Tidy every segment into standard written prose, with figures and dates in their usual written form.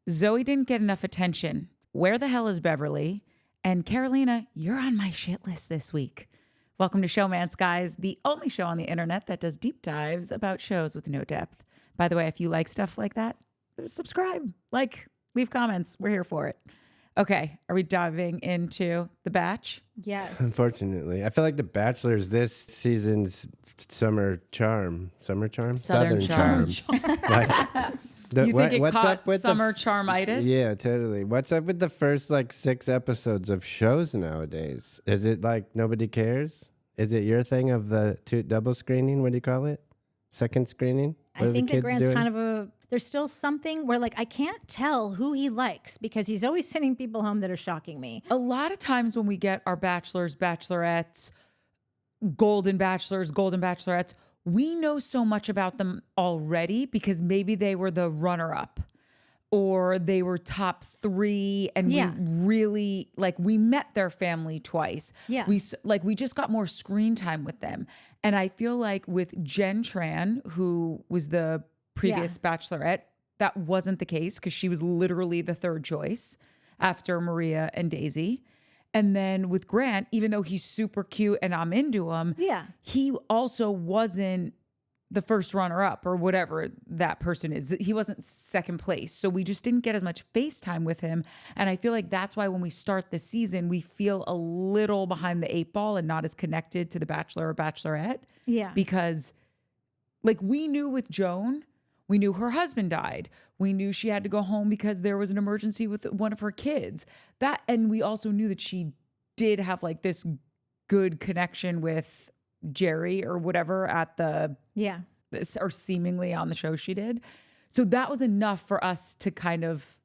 Zoe didn't get enough attention. Where the hell is Beverly? And Carolina, you're on my shit list this week. Welcome to Showmance, guys, the only show on the internet that does deep dives about shows with no depth. By the way, if you like stuff like that, subscribe, leave comments. We're here for it. Okay, are we diving into The Batch? Yes. Unfortunately, I feel like The Bachelor is this season's summer charm. Summer charm? Southern charm. You think it caught summer charmitis? Yeah, totally. What's up with the first 6 episodes of shows nowadays? Is it like nobody cares? Is it your thing of the double screening? What do you call it? Second screening? I think that Grant's kind of there's still something where I can't tell who he likes because he's always sending people home that are shocking me. A lot of times when we get our bachelors, bachelorettes, golden bachelors, golden bachelorettes, we know so much about them already because maybe they were the runner-up or they were top 3 and we really, we met their family twice. Yeah. We just got more screen time with them. And I feel like with Jen Tran, who was the previous bachelorette, that wasn't the case because she was literally the third choice after Maria and Daisy. And then with Grant, even though he's super cute and I'm into him, he also wasn't the first runner-up or whatever that person is. He wasn't second place. So we just didn't get as much face time with him. And I feel like that's why when we start the season, we feel a little behind the 8 ball and not as connected to the Bachelor or Bachelorette. Yeah. Because we knew with Joan, we knew her husband died. We knew she had to go home because there was an emergency with one of her kids. And we also knew that she did have this good connection with Jerry or whatever at the or seemingly on the show she did. So that was enough for us to kind of,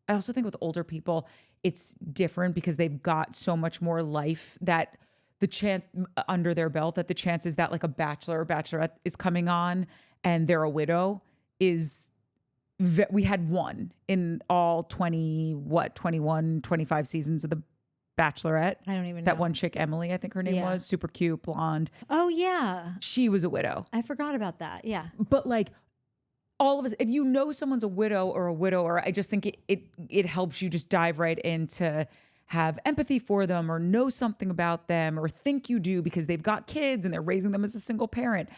I also think with older people, it's different because they've got so much more life that the chance under their belt that the chances that a bachelor or bachelorette is coming on and they're a widow is, we had one in all 21, 25 seasons of the Bachelorette. I don't even know. That one chick, Emily, I think her name was, super cute, blonde. Oh, yeah. She was a widow. I forgot about that. Yeah. But all of us, if you know someone's a widow or a widower, I just think it helps you just dive right into have empathy for them or know something about them or think you do because they've got kids and they're raising them as a single parent.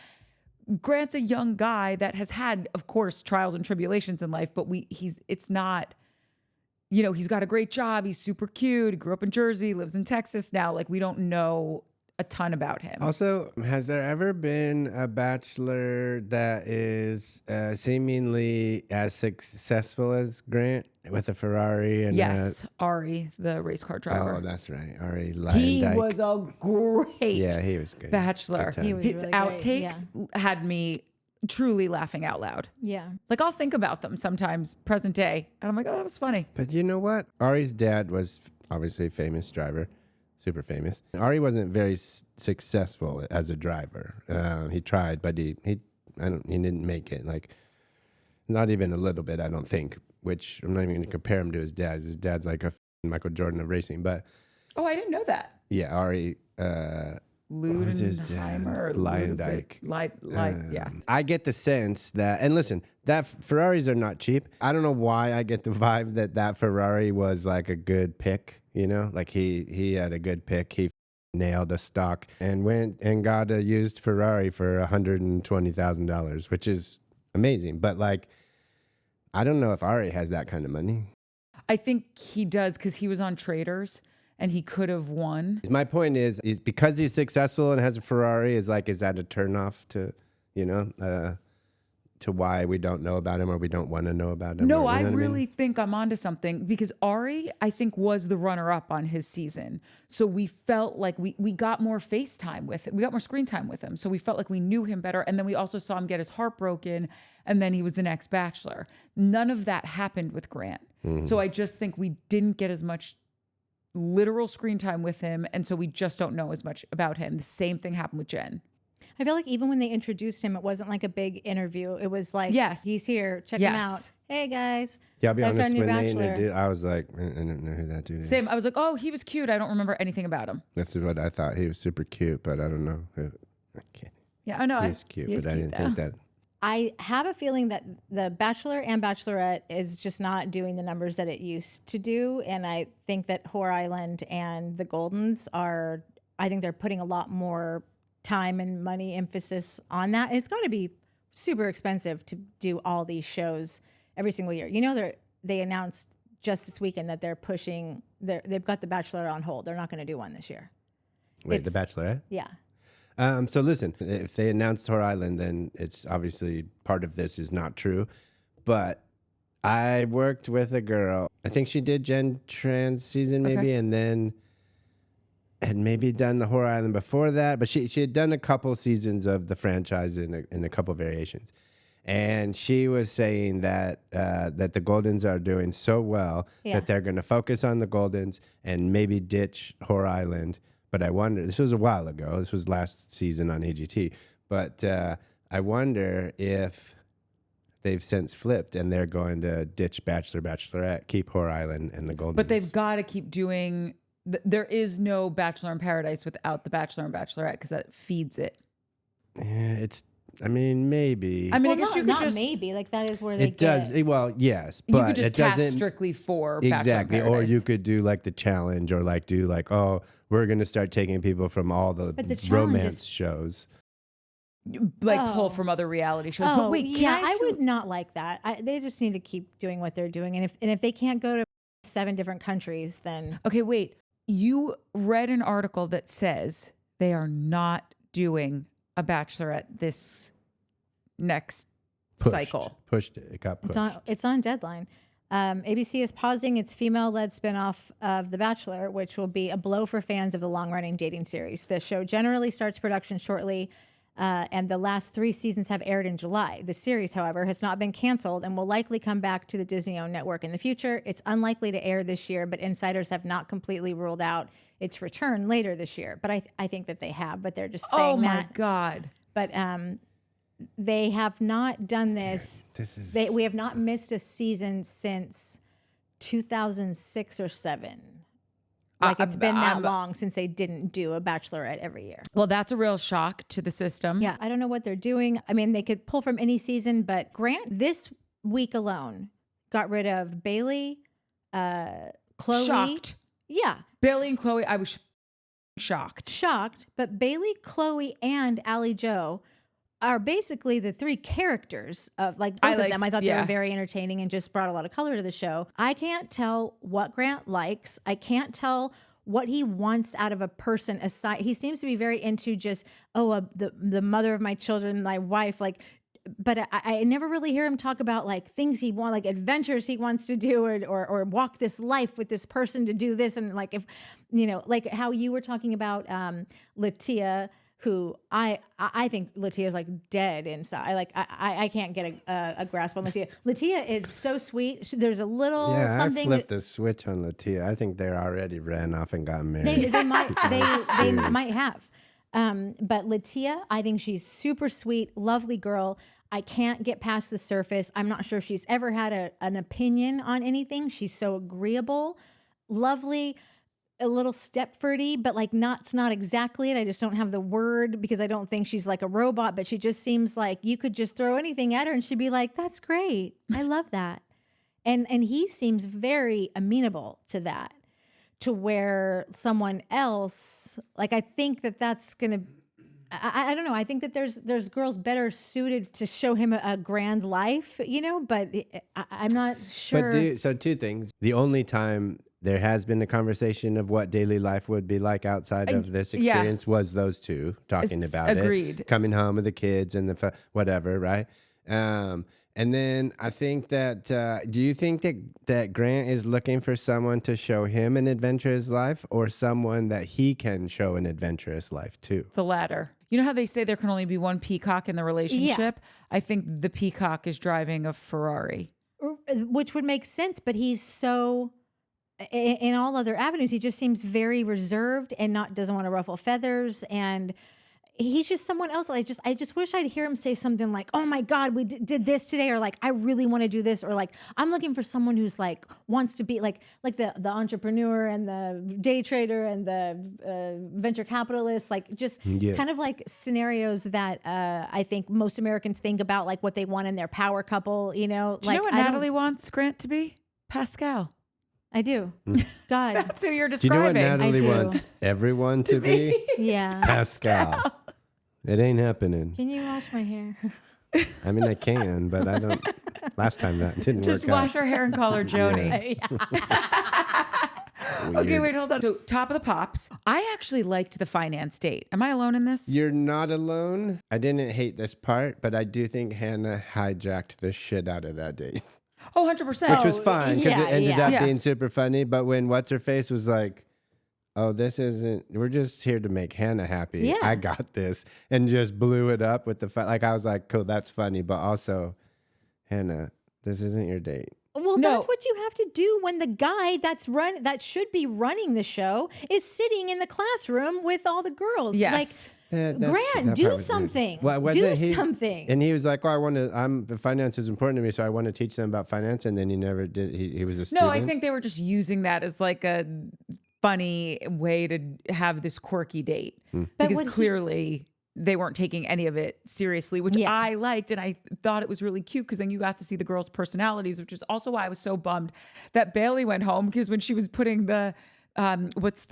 Grant's a young guy that has had, of course, trials and tribulations in life, but it's not, he's got a great job. He's super cute. He grew up in Jersey, lives in Texas now. We don't know a ton about him. Also, has there ever been a bachelor that is seemingly as successful as Grant with a Ferrari? And yes, Ari, the race car driver. Oh, that's right. Ari Lyndike. He was a great he was good. bachelor. He was His really outtakes had me truly laughing out loud. Yeah. I'll think about them sometimes present day. And I'm like, oh, that was funny. But you know what? Ari's dad was obviously a famous driver. Super famous. Ari wasn't very successful as a driver. He tried, but he didn't make it. Not even a little bit, I don't think. Which I'm not even going to compare him to his dad. His dad's like a Michael Jordan of racing. But oh, I didn't know that. Yeah, Ari. What was his dad? Lyndike. Yeah. I get the sense that, and listen, that Ferraris are not cheap. I don't know why I get the vibe that Ferrari was a good pick. He had a good pick. He nailed a stock and went and got a used Ferrari for $120,000, which is amazing. But I don't know if Ari has that kind of money. I think he does because he was on Traders and he could have won. My point is because he's successful and has a Ferrari, is that a turnoff to, to why we don't know about him or we don't want to know about him? No, I really think I'm onto something because Ari, I think, was the runner-up on his season. So we felt like we got more face time with him. We got more screen time with him. So we felt like we knew him better. And then we also saw him get his heart broken. And then he was the next bachelor. None of that happened with Grant. Mm-hmm. So I just think we didn't get as much literal screen time with him. And so we just don't know as much about him. The same thing happened with Jen. I feel like even when they introduced him, it wasn't a big interview. It was yes, he's here. Check him out. Hey, guys. Yeah, I'll be honest, when they introduced, I was like, I don't know who that dude is. Same. I was like, oh, he was cute. I don't remember anything about him. That's what I thought. He was super cute, but I don't know who. Yeah, I know. He's cute, but I didn't think that. I have a feeling that the Bachelor and Bachelorette is just not doing the numbers that it used to do. And I think that Whore Island and the Goldens I think they're putting a lot more time and money emphasis on that. And it's got to be super expensive to do all these shows every single year. You know, they announced just this weekend that they've got the Bachelor on hold. They're not going to do one this year. Wait, the Bachelorette? Yeah. So listen, if they announced Whore Island, then it's obviously part of this is not true. But I worked with a girl. I think she did Gen Trans season maybe, and then had maybe done the Whore Island before that. But she had done a couple seasons of the franchise in a couple variations. And she was saying that that the Goldens are doing so well that they're going to focus on the Goldens and maybe ditch Whore Island. But I wonder, this was a while ago. This was last season on AGT. But I wonder if they've since flipped and they're going to ditch Bachelor, Bachelorette, keep Whore Island and the Goldens. But they've got to keep doing. There is no Bachelor in Paradise without the Bachelor and Bachelorette because that feeds it. I mean, maybe. I mean, Well, I guess you could not just. maybe. Like that is where they It does. Well, yes, You but could just it cast doesn't strictly for Bachelor in exactly. Or Paradise. you could do like the challenge, or like do like, oh, we're gonna start taking people from all the romance shows. Like pull from other reality shows. Oh, But wait, can I ask you- would not like that. They just need to keep doing what they're doing. And if they can't go to 7 different countries, then Okay, wait. You read an article that says they are not doing a Bachelorette this next cycle. Pushed it. It got pushed. it's on deadline. ABC is pausing its female-led spinoff of The Bachelor, which will be a blow for fans of the long-running dating series. The show generally starts production shortly, and the last 3 seasons have aired in July. The series, however, has not been canceled and will likely come back to the Disney-owned network in the future. It's unlikely to air this year, but insiders have not completely ruled out its return later this year. But I think that they have, but they're just saying that. Oh my God. But they have not done this. We have not missed a season since 2006 or 7. Like it's been that long since they didn't do a Bachelorette every year. Well, that's a real shock to the system. Yeah, I don't know what they're doing. I mean, they could pull from any season, but Grant this week alone got rid of Bailey, Chloe. Shocked. Yeah. Bailey and Chloe, I was shocked. But Bailey, Chloe, and Allie Joe are basically the 3 characters of both of them. I thought they were very entertaining and just brought a lot of color to the show. I can't tell what Grant likes. I can't tell what he wants out of a person aside. He seems to be very into just, the mother of my children, my wife, but I never really hear him talk about like things he wants, like adventures he wants to do or walk this life with this person to do this. And like, if, like how you were talking about Latia, who I think Latia is like dead inside. I can't get a grasp on Latia. Latia is so sweet. There's a little something. I flipped the switch on Latia. I think they're already ran off and got married. They might have. But Latia, I think she's super sweet, lovely girl. I can't get past the surface. I'm not sure if she's ever had an opinion on anything. She's so agreeable, lovely, a little Stepfordy, but it's not exactly it. I just don't have the word because I don't think she's like a robot, but she just seems like you could just throw anything at her and she'd be like, that's great. I love that. And he seems very amenable to that, to where someone else, I think that's going to, I don't know. I think that there's girls better suited to show him a grand life, but I'm not sure. But so 2 things. The only time there has been a conversation of what daily life would be like outside of this experience was those 2 talking about it. Coming home with the kids and whatever, right? And then I think that, do you think that Grant is looking for someone to show him an adventurous life or someone that he can show an adventurous life to? The latter. You know how they say there can only be one peacock in the relationship? Yeah. I think the peacock is driving a Ferrari. Which would make sense, but he's so... in all other avenues, he just seems very reserved and doesn't want to ruffle feathers. And he's just someone else. I just wish I'd hear him say something like, "Oh my God, we did this today," or like, "I really want to do this," or like, "I'm looking for someone who's like wants to be like the entrepreneur and the day trader and the venture capitalist," like just kind of like scenarios that I think most Americans think about, like what they want in their power couple. You know, Do you know what Natalie wants Grant to be? Pascal. I do. God, That's who you're Do you know describing. what Natalie do. wants everyone to be? yeah. Pascal. It ain't happening. Can you wash my hair? I mean, I can, but I don't. Last time that didn't Just work wash her hair and call her Joni. out. Okay, Weird. wait, hold on. So, top of the pops. I actually liked the finance date. Am I alone in this? You're not alone. I didn't hate this part, but I do think Hannah hijacked the shit out of that date. Oh, 100%. Which was fine because it ended up Yeah. being super funny. But when What's-Her-Face was like, "Oh, this isn't, we're just here to make Hannah happy. Yeah. I got this," and just blew it up with the like, I was like, cool, that's funny. But also, Hannah, this isn't your date. Well, No. that's what you have to do when the guy that should be running the show is sitting in the classroom with all the girls. Yes. Like, That Grant, part do was weird. something. Well, wasn't Do he- something. And he was like, "Oh, finance is important to me, so I want to teach them about finance." And then he never did. He was a student. No, I think they were just using that as like a funny way to have this quirky date. But Because what he- clearly they weren't taking any of it seriously, which Yeah. I liked. And I thought it was really cute because then you got to see the girls' personalities, which is also why I was so bummed that Bailey went home, because when she was putting the what does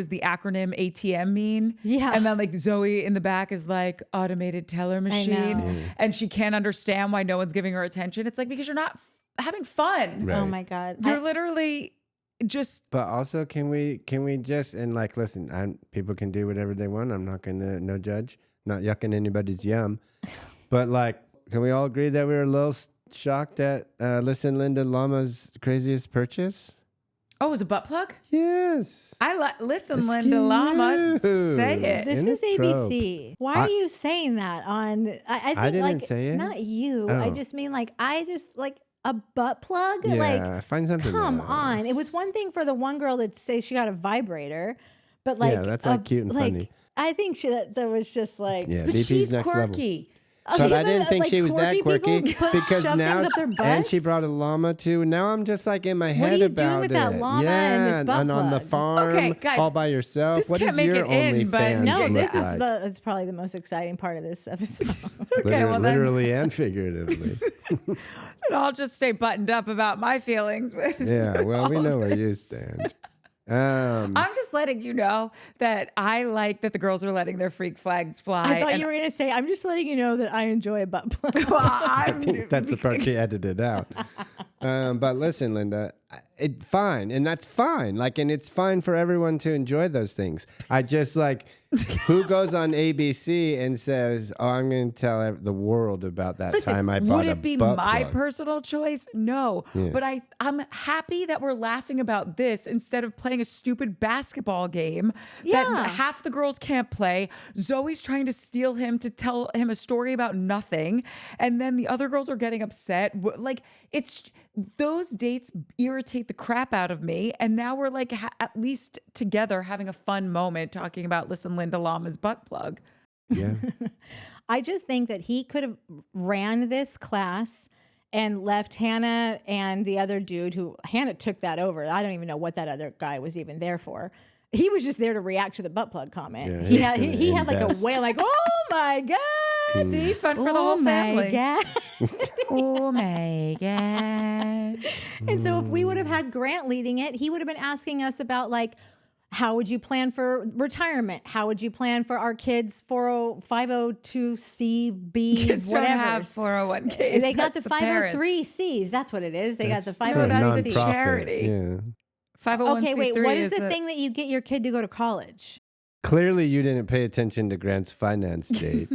the acronym ATM mean? Yeah. And then like Zoe in the back is like automated teller machine. know. And she can't understand why no one's giving her attention. It's like, because you're not having fun. Right. Oh my God. You're literally just But also, can we just, and like, listen, people can do whatever they want. I'm not gonna, no judge, not yucking anybody's yum. But like, can we all agree that we were a little shocked at Listen Linda Llama's craziest purchase? Oh, it was a butt plug? Yes. Listen, Linda Llama, say it. This In is a trope. ABC. Why are you saying that on? I think didn't like say it. not you. I Oh. just mean like a butt plug. Yeah, Like find something come else. on. It was one thing for the one girl that say she got a vibrator, but like Yeah, that's, like, cute and funny. I think that was just like. Yeah, But VP's she's next level. quirky. But I didn't think like she was that quirky quirky people because shove now, things up their and she butts? brought a llama too. Now I'm just like in my head are you about doing with that it. llama yeah, and this butt and on the plug? farm, Okay, guys, all by yourself. this What can't is make your it in, but OnlyFans No, look this is like? it's probably the most exciting part of this episode. Okay, well then, Literally and figuratively. then I'll just stay buttoned up about my feelings. With Yeah, well, we all know of where you this. stand. I'm just letting you know that I like that the girls are letting their freak flags fly. I thought and you were going to say, I'm just letting you know that I enjoy a butt plug. well, I I'm, think that's the part she edited out. But listen, Linda, fine, and that's fine. Like, and it's fine for everyone to enjoy those things. I just like, who goes on ABC and says, "Oh, I'm going to tell the world about that time I bought would a it be butt my plug." personal choice? No. But I'm happy that we're laughing about this instead of playing a stupid basketball game Yeah. that half the girls can't play. Zoe's trying to steal him to tell him a story about nothing. And then the other girls are getting upset. Like, it's those dates irritate the crap out of me. And now we're like at least together having a fun moment talking about Listen Linda Llama's butt plug. Yeah. I just think that he could have ran this class and left Hannah and the other dude who Hannah took that over. I don't even know what that other guy was even there for. He was just there to react to the butt plug comment. Yeah, he had like a invest. wail like, "Oh my God." See, fun for the whole family. God. Oh my God. And so if we would have had Grant leading it, he would have been asking us about like, how would you plan for retirement? How would you plan for our kids' 502c(b), Kids don't whatever? have 401ks. They got the That's parents. 503c's. That's what it is. They got the That's No, that's a 503c. nonprofit. charity. Yeah. 501c3 Okay, wait. What is is the thing that you get your kid to go to college? Clearly, you didn't pay attention to Grant's finance date.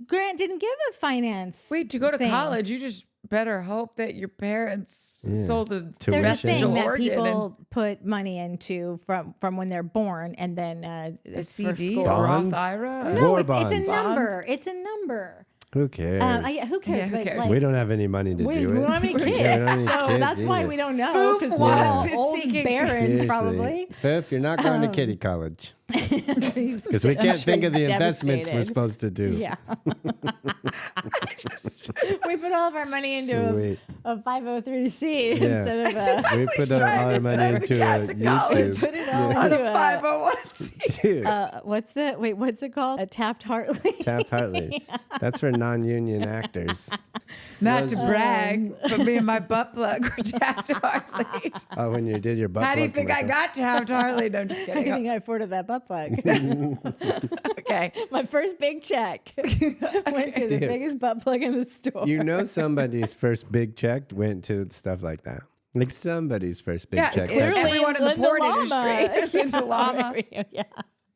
Grant didn't give a finance. Wait, to go to thing. college, you just better hope that your parents sold a Tuition. There's a vestigial thing that organ people put money into from when they're born, and then and a it's for CD, school. a Bonds? Roth IRA. No, War it's a bonds. number. It's a number. Who cares? Who cares? Yeah, who But, cares? like, We don't have any money to we do it. don't have any We kids, don't have any so kids that's why either. we don't know Foof because we're wants all is old seeking- barren, Seriously. probably. Fifth, you're not going to kiddie college. Because we can't think of the investments we're supposed to do. Yeah. We put all of our money into a 503c instead of a... We put all our money into a YouTube. Put it all into a 501c. What's it called? A Taft-Hartley. Taft-Hartley. That's for non-union actors. Not to brag, but me and my butt plug were Taft-Hartley. Oh, when you did your butt plug. How do you think I got Taft-Hartley? No, I'm just How do you kidding. think I afforded that butt plug? Okay. My first big check went to the biggest butt plug in the store. You know somebody's first big check went to stuff like that. Like somebody's first big check. clearly Everyone in the Linda porn Llama. industry. Linda Llama. Yeah.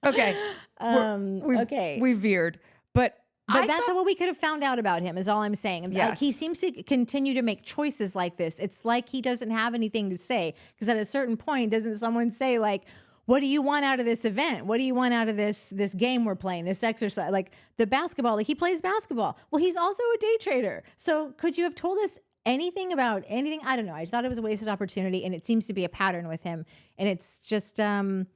Okay. Okay. We veered. But that's what we could have found out about him, is all I'm saying. Like, Yes. he seems to continue to make choices like this. It's like he doesn't have anything to say. Because at a certain point, doesn't someone say, like, what do you want out of this event? What do you want out of this game we're playing, this exercise? Like the basketball, like he plays basketball. Well, he's also a day trader. So could you have told us anything about anything? I don't know. I thought it was a wasted opportunity, and it seems to be a pattern with him. And it's just, I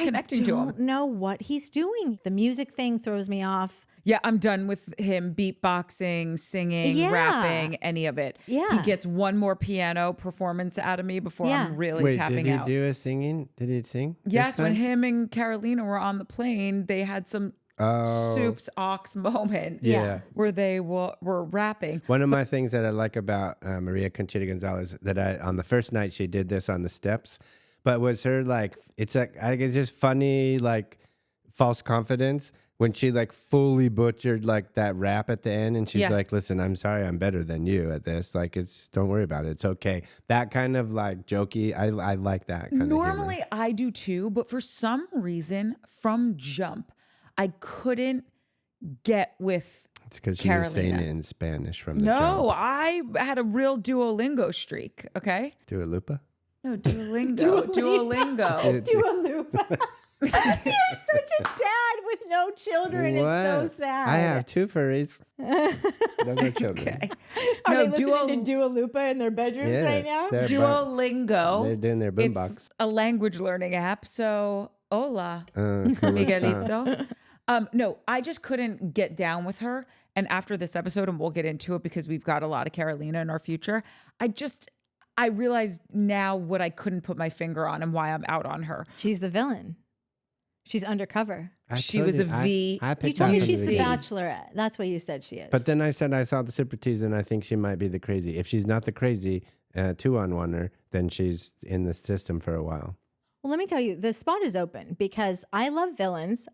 connecting to him. don't know what he's doing. The music thing throws me off. yeah, I'm done with him beatboxing, singing, rapping, any of it. Yeah. He gets one more piano performance out of me before I'm really Wait, tapping did he out. do a singing? Did he sing? this Yes, when time? him and Carolina were on the plane, they had some soups ox moment Yeah. where they were rapping. One of my things that I like about Maria Conchita Gonzalez, that on the first night she did this on the steps, but was her like, it's like, I think it's just funny, like false confidence when she like fully butchered like that rap at the end, and she's like, listen, I'm sorry, I'm better than you at this. Like, don't worry about it. It's okay. That kind of like jokey, I like that kind Normally of I do too, but for some reason from jump, I couldn't get with It's because she was saying Carolina. it in Spanish from the No, jump. I had a real Duolingo streak, okay? Dua Lipa? No, Duolingo. Duolingo. Dua Lipa. You're such a dad with no children. It's so sad. I have two furries. Those are children. Okay. Are No, they listening to Dua Lipa in their bedrooms Yeah, right now? they're Duolingo. They're doing their boombox. It's a language learning app. So, hola, ¿Cómo está? Miguelito. No, I just couldn't get down with her. And after this episode, and we'll get into it because we've got a lot of Carolina in our future, I realized now what I couldn't put my finger on and why I'm out on her. She's the villain. She's undercover. She was a V. I You picked told out me from she's the beginning. Bachelorette. That's what you said she is. But then I said I saw the Super Teas, and I think she might be the crazy. If she's not the crazy 2-on-1er, then she's in the system for a while. Well, let me tell you, the spot is open because I love villains.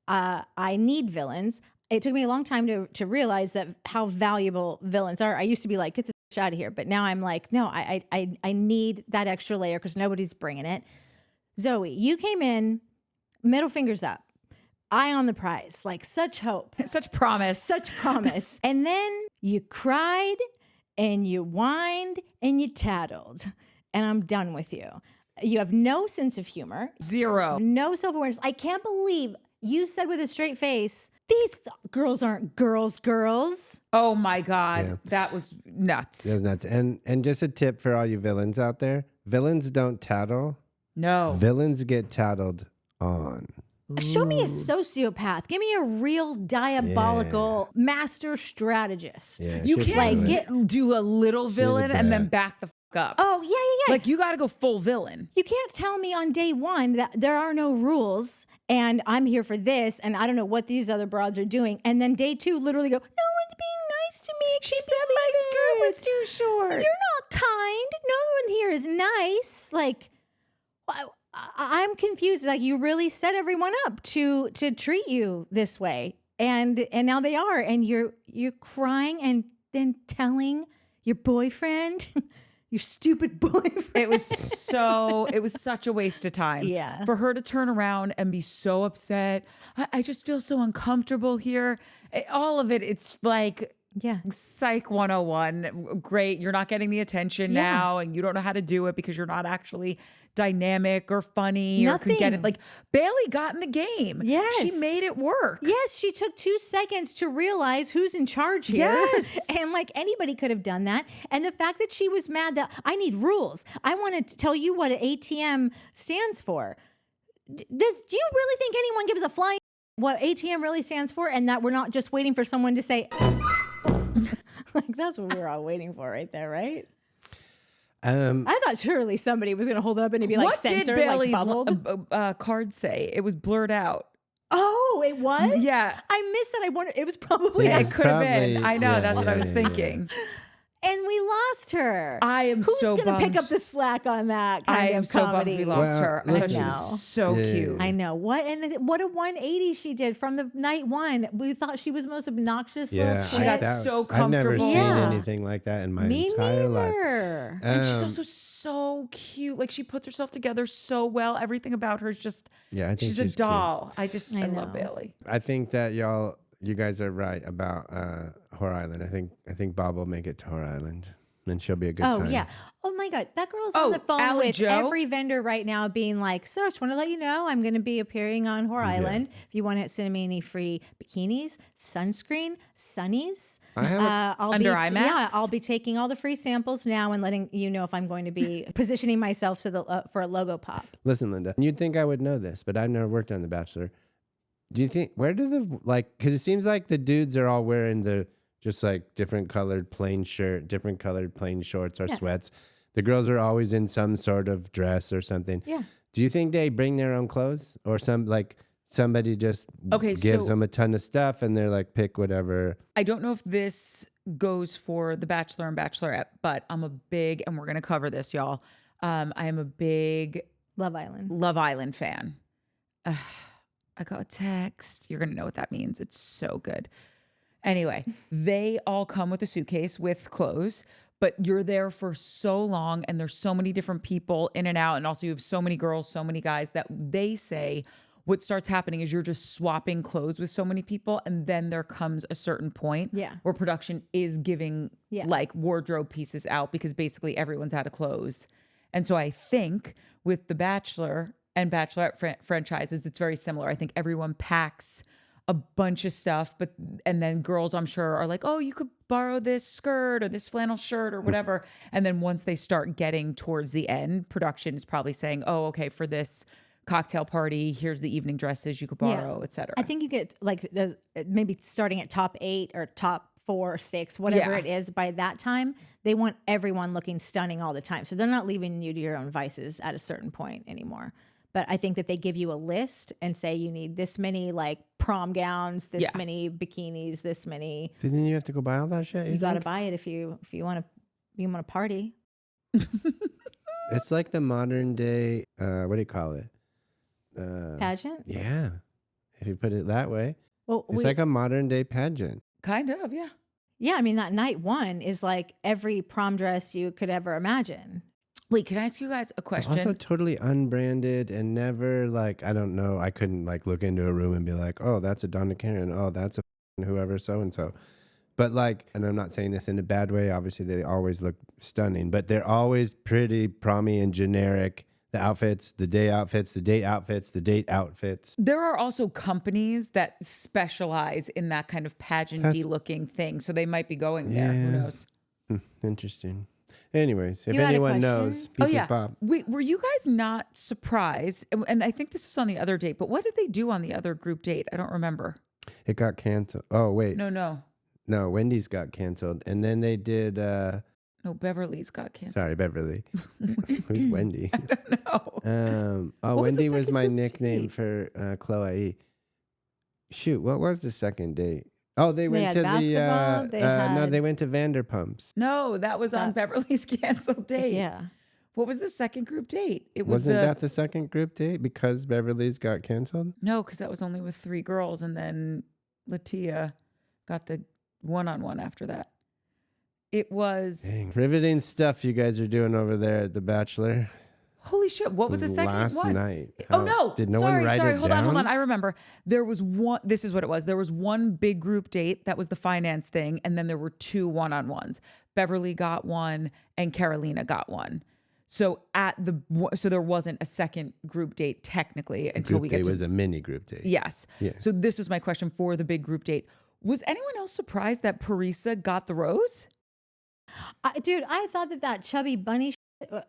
I need villains. It took me a long time to realize that how valuable villains are. I used to be like, get this out of here. But now I'm like, no, I need that extra layer because nobody's bringing it. Zoe, you came in, middle fingers up, eye on the prize, like such hope. Such promise. Such promise. And then you cried and you whined and you tattled. And I'm done with you. You have no sense of humor. Zero. No self-awareness. I can't believe you said with a straight face, these girls aren't girls. Oh my God. Yeah. That was nuts. It was nuts. And just a tip for all you villains out there: villains don't tattle. No. Villains get tattled on. Show me a sociopath. Give me a real diabolical master strategist. Yeah, You she'll can't do it. do a little villain and then bad. back the fuck up. Oh, yeah. Like you got to go full villain. You can't tell me on day one that there are no rules and I'm here for this and I don't know what these other broads are doing. And then day two, literally go, no one's being nice to me. She said my skirt was too short. You're not kind. No one here is nice. Like, I'm confused. Like, you really set everyone up to treat you this way, and now they are, and you're crying and then telling your boyfriend, your stupid boyfriend. It was such a waste of time. Yeah. For her to turn around and be so upset. I just feel so uncomfortable here. All of it, it's like, Yeah. Psych 101. Great. You're not getting the attention now, and you don't know how to do it because you're not actually dynamic or funny or could get it. Nothing. Like Bailey got in the game. Yes. She made it work. Yes, she took 2 seconds to realize who's in charge here. Yes. And like anybody could have done that. And the fact that she was mad that I need rules. I want to tell you what an ATM stands for. do you really think anyone gives a flying what ATM really stands for, and that we're not just waiting for someone to say, like that's what we're all waiting for right there, right? I thought surely somebody was going to hold it up and it'd be like censored, like bubbled. Card say? It was blurred out. Oh, it was? Yeah. I missed that. I wonder, it was probably. Yeah, it could have been. I know. That's what I was thinking. And we lost her. I am Who's so Who's going to pick up the slack on that kind of so comedy? bummed we lost her. I thought she was so cute. I know. What a 180 she did from the night one. We thought she was the most obnoxious little kid. She got so comfortable. I've never seen anything like that in my entire life. And she's also so cute. Like she puts herself together so well. Everything about her is just, I think she's a doll. Cute. I love Bailey. I think that you guys are right about Whore Island. I think Bob will make it to Whore Island, and she'll be a good time. Oh yeah. Oh my God, that girl's on the phone with every vendor right now, being like, "So I just want to let you know I'm going to be appearing on Whore Island. If you want to send me any free bikinis, sunscreen, sunnies, I'll under eye masks. Yeah, I'll be taking all the free samples now and letting you know if I'm going to be positioning myself for a logo pop." Listen, Linda, you'd think I would know this, but I've never worked on The Bachelor. Do you think, where do because it seems like the dudes are all wearing the just like different colored plain shirt, different colored plain shorts or sweats. The girls are always in some sort of dress or something. Yeah. Do you think they bring their own clothes, or somebody just gives them a ton of stuff and they're like, pick whatever? I don't know if this goes for The Bachelor and Bachelorette, but I'm a big, and we're going to cover this, y'all. I am a big Love Island fan. I got a text. You're going to know what that means. It's so good. Anyway, they all come with a suitcase with clothes, but you're there for so long and there's so many different people in and out. And also you have so many girls, so many guys that they say what starts happening is you're just swapping clothes with so many people. And then there comes a certain point where production is giving like wardrobe pieces out because basically everyone's out of clothes. And so I think with The Bachelor and Bachelorette franchises, it's very similar. I think everyone packs a bunch of stuff, and then girls, I'm sure, are like, oh, you could borrow this skirt or this flannel shirt or whatever. And then once they start getting towards the end, production is probably saying, oh, okay, for this cocktail party, here's the evening dresses you could borrow, etc. I think you get like maybe starting at top 8 or top 4 or 6, whatever it is. By that time, they want everyone looking stunning all the time. So they're not leaving you to your own vices at a certain point anymore. But I think that they give you a list and say you need this many like prom gowns, this many bikinis, this many. Then you have to go buy all that shit. You got to buy it if you want to party. It's like the modern day. What do you call it? Pageant. Yeah, if you put it that way. Well, it's like a modern day pageant. Kind of, yeah. Yeah, I mean that night one is like every prom dress you could ever imagine. Wait, can I ask you guys a question? Also totally unbranded and never like, I don't know. I couldn't like look into a room and be like, oh, that's a Donna Karen. Oh, that's a whoever so-and-so. But like, and I'm not saying this in a bad way. Obviously, they always look stunning, but they're always pretty prommy and generic. The outfits, the day outfits, the date outfits, the date outfits. There are also companies that specialize in that kind of pageant-y looking thing. So they might be going there. Who knows? Interesting. Anyways, if anyone knows, pop. Wait, were you guys not surprised? And I think this was on the other date, but what did they do on the other group date? I don't remember. It got canceled. Oh, wait. No, Wendy's got canceled. And then they did... No, Beverly's got canceled. Sorry, Beverly. Who's Wendy? I don't know. Wendy was my nickname for Chloe. Shoot, what was the second date? Oh, they went to they went to Vanderpumps. No, that was on Beverly's canceled date. Yeah. What was the second group date? Wasn't that the second group date because Beverly's got canceled? No, because that was only with 3 girls, and then Latia got the one-on-one after that. It was... Dang, riveting stuff you guys are doing over there at The Bachelor. Holy shit, what was the second one? Last night. Oh, no. Did no one write it down? Hold on. I remember. There was one... This is what it was. There was one big group date. That was the finance thing. And then there were 2 one-on-ones. Beverly got one and Carolina got one. So there wasn't a second group date technically until we get to... It was a mini group date. Yes. Yeah. So this was my question for the big group date. Was anyone else surprised that Parisa got the rose? Dude, I thought that chubby bunny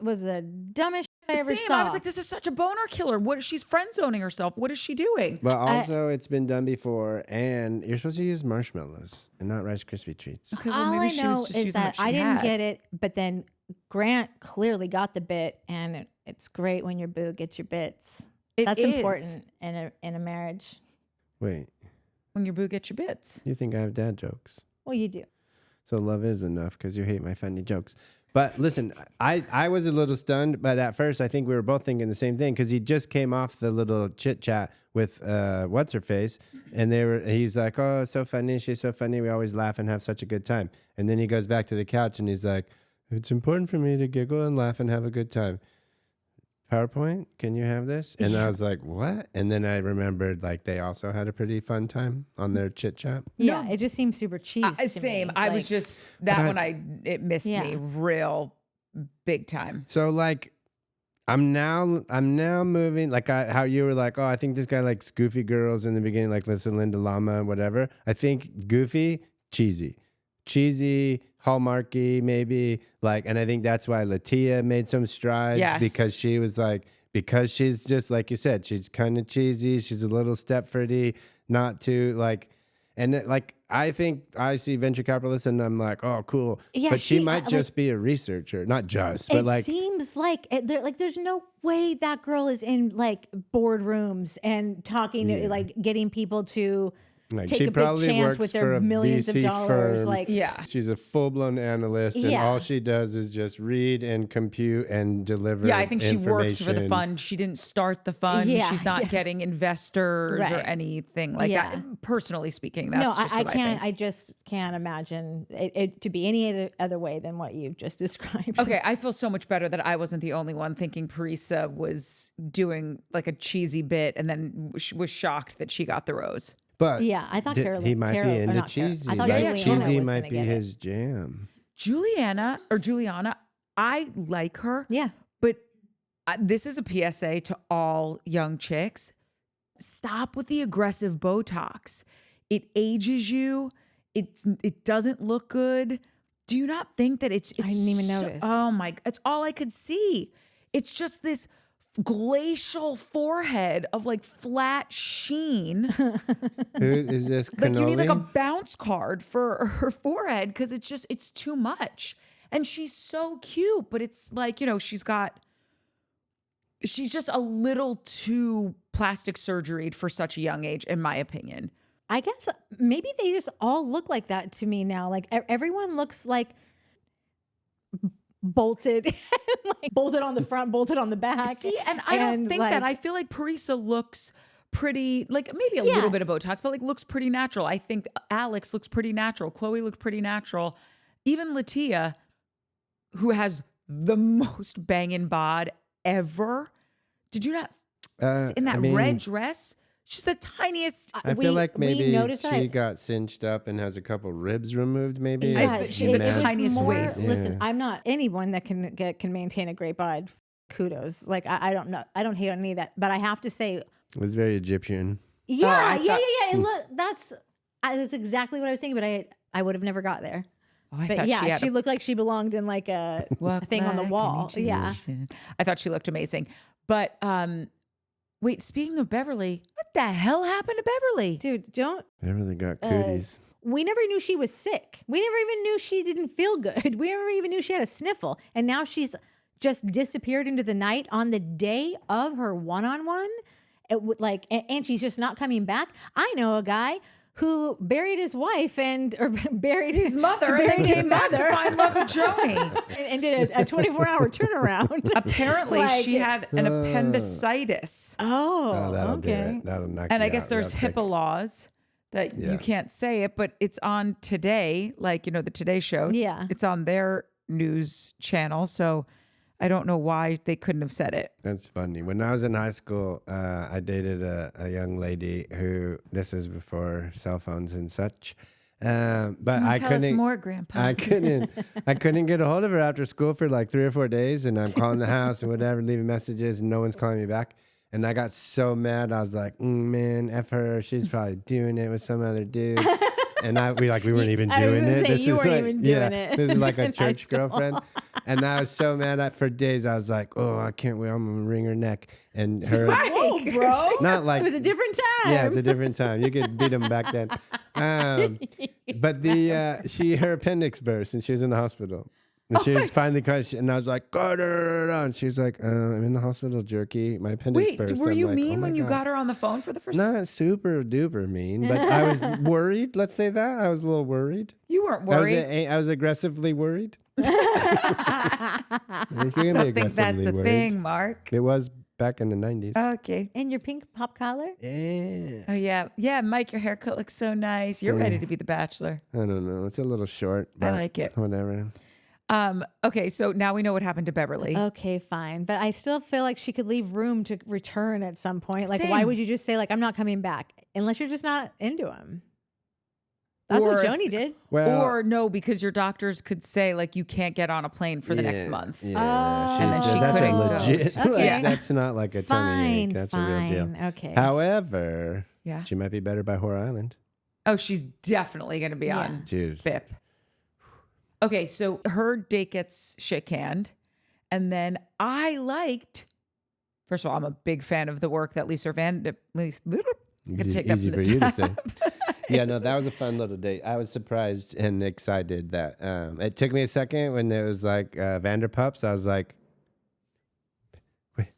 was the dumbest shit I ever Same. saw. I was like, this is such a boner killer. What? She's friend zoning herself. What is she doing? But also, it's been done before, and you're supposed to use marshmallows and not Rice Krispie treats. Okay, well, All maybe I she know was just is using that what she I didn't had. get it, but then Grant clearly got the bit, and it's great when your boo gets your bits. That's is. important in a marriage. Wait, When your boo gets your bits. you think I have dad jokes? Well, you do. So love is enough because you hate my funny jokes. But listen, I was a little stunned, but at first I think we were both thinking the same thing because he just came off the little chit chat with what's her face, and he's like, oh, so funny, she's so funny, we always laugh and have such a good time. And then he goes back to the couch and he's like, it's important for me to giggle and laugh and have a good time. PowerPoint, can you have this? And I was like, what? And then I remembered like they also had a pretty fun time on their chit chat. Yeah, it just seems super cheesy. Same. Me. I was just that one. It missed Yeah. me real big time. So like, I'm now moving like how you were like, oh, I think this guy likes goofy girls in the beginning, like listen, Linda Llama and whatever. I think goofy, cheesy, Hallmarky maybe like, and I think that's why Latia made some strides because she was like, because she's just like you said, she's kind of cheesy, she's a little Stepfordy, not too like, and like I think I see venture capitalists and I'm like, oh, cool. Yeah, but she might just be a researcher, not just, but it like seems like there's no way that girl is in like boardrooms and talking like getting people to like take she a big probably chance works with for their a millions of VC dollars. firm. Like, Yeah. She's a full-blown analyst, and Yeah. all she does is just read and compute and deliver. Yeah, I think she works for the information. fund. She didn't start the fund. Yeah, She's not getting investors or Right. anything like Yeah. that. Personally speaking, that's no, just I what can't. think. I just can't imagine it to be any other way than what you've just described. Okay, I feel so much better that I wasn't the only one thinking Parisa was doing like a cheesy bit and then was shocked that she got the rose. But Yeah, I thought he might Carol, be or into not Carol. cheesy. I thought like, Juliana cheesy was might gonna be get his jam. Juliana, I like her. Yeah. But this is a PSA to all young chicks. Stop with the aggressive Botox. It ages you. It doesn't look good. Do you not think that it's I didn't even notice. Oh my, it's all I could see. It's just this glacial forehead of like flat sheen. Who is this? Like you need like a Cannoli? bounce card for her forehead because it's too much. And she's so cute, but it's like, she's just a little too plastic surgeried for such a young age, in my opinion. I guess maybe they just all look like that to me now. Like everyone looks like bolted, like bolted on the front, bolted on the back. See, and I don't think that. I feel like Parisa looks pretty, like maybe a little bit of Botox, but like looks pretty natural. I think Alex looks pretty natural. Chloe looked pretty natural. Even Latia, who has the most banging bod ever. Did you not in that red dress? She's the tiniest. I feel like maybe noticed she got cinched up and has a couple ribs removed. Maybe Yeah, she's the was tiniest waist. Listen, I'm not anyone that can maintain a great bod. Kudos. Like I don't know. I don't hate on any of that, but I have to say, it was very Egyptian. yeah. Hmm. And look, that's exactly what I was thinking, but I would have never got there. Oh, I But thought yeah, had she looked like she belonged in like a thing on the wall. Yeah. I thought she looked amazing. But wait, speaking of Beverly, what the hell happened to Beverly? Dude, don't. Beverly got cooties. We never knew she was sick. We never even knew she didn't feel good. We never even knew she had a sniffle. And now she's just disappeared into the night on the day of her one-on-one. And she's just not coming back. I know a guy who buried his wife or buried his Mother, and then came back to find love with Joni. and did a 24-hour turnaround. Apparently, she had an appendicitis. Oh, That'll okay. do it. That'll knock And you I guess out there's real quick. HIPAA laws that Yeah. you can't say it, but it's on Today, like, the Today Show. Yeah. It's on their news channel. So I don't know why they couldn't have said it. That's funny. When I was in high school, I dated a young lady who, this was before cell phones and such. But I Tell couldn't. us more, Grandpa. I couldn't get a hold of her after school for like 3 or 4 days, and I'm calling the house and whatever, leaving messages, and no one's calling me back. And I got so mad. I was like, man, F her. She's probably doing it with some other dude. And we weren't even I was doing gonna it. say, This you is weren't like, even doing it This is like a in high church school. girlfriend. And I was so mad at for days. I was like, oh, I can't wait. I'm going to wring her neck. And her. Whoa, bro. Not like. It was a different time. Yeah, it's a different time. You could beat them back then. But her appendix burst and she was in the hospital. And she was finally caught, and I was like, and she was like, I'm in the hospital, jerky. My appendix burst. Wait, were you like, mean when you got her on the phone for the first time? Not super duper mean, but I was worried. Let's say that. I was a little worried. You weren't worried. I was aggressively worried. You I don't think that's a thing, Mark. It was back in the 90s. Okay. And your pink pop collar? Yeah. Oh, yeah. Yeah, Mike, your haircut looks so nice. You're ready to be the Bachelor. I don't know. It's a little short. I like it. Whatever. Okay, so now we know what happened to Beverly. Okay, fine. But I still feel like she could leave room to return at some point. Like, Same. why would you just say, like, I'm not coming back? Unless you're just not into him. That's Or what if- Joni did. Well, Or no, because your doctors could say, like, you can't get on a plane for the next month. Yeah, Oh. And then she that's a couldn't go. legit. Okay. That's not like a tummy ache. Fine, That's a real deal. fine. Okay. However, Yeah. she might be better by Whore Island. Oh, she's definitely going to be Yeah. on Dude. FIP. Okay, so her date gets shit canned. And then I liked, first of all, I'm a big fan of the work that Lisa Van, Lisa, I'm gonna take that Easy from for the you to top. say. Yeah, no, that was a fun little date. I was surprised and excited that it took me a second when it was like Vanderpump. I was like, wait,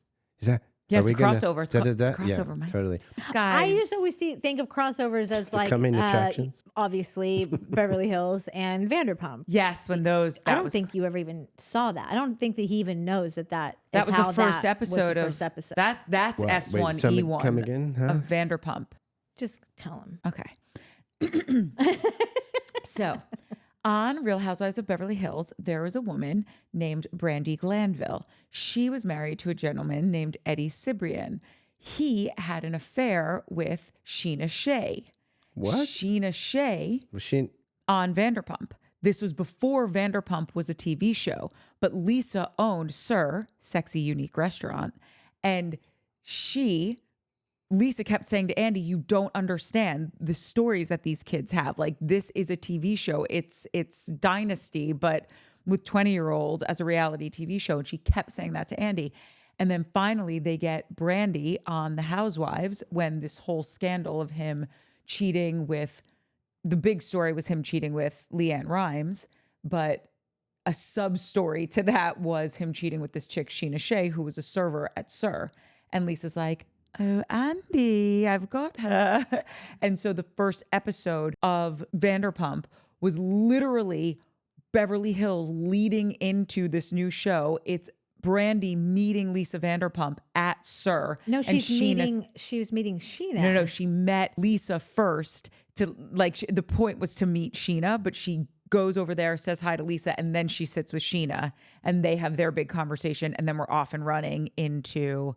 is that? Yeah, are it's we a gonna crossover. It's da-da-da? a crossover, yeah, Mike. totally. Guys. I just always think of crossovers as like, coming attractions. obviously, Beverly Hills and Vanderpump. Yes, when those. I don't think you ever even saw that. I don't think that he even knows that that is was how the first that episode was the of first episode. That's What? S1E1 Come again? Huh? of Vanderpump. Just tell him. Okay. So, on Real Housewives of Beverly Hills, there was a woman named Brandy Glanville. She was married to a gentleman named Eddie Cibrian. He had an affair with Sheena Shea. What? Sheena Shea Was she? on Vanderpump. This was before Vanderpump was a TV show, but Lisa owned Sir, Sexy Unique Restaurant, and Lisa kept saying to Andy, you don't understand the stories that these kids have. Like, this is a TV show. It's Dynasty, but with 20-year-olds as a reality TV show. And she kept saying that to Andy. And then finally they get Brandy on The Housewives when this whole scandal of him cheating with, the big story was him cheating with Leanne Rimes, but a sub story to that was him cheating with this chick, Sheena Shea, who was a server at Sir. And Lisa's like, oh, Andy, I've got her. And so the first episode of Vanderpump was literally Beverly Hills leading into this new show. It's Brandy meeting Lisa Vanderpump at Sir. No, and she was meeting Sheena. No, she met Lisa first to the point was to meet Sheena, but she goes over there, says hi to Lisa, and then she sits with Sheena and they have their big conversation. And then we're off and running into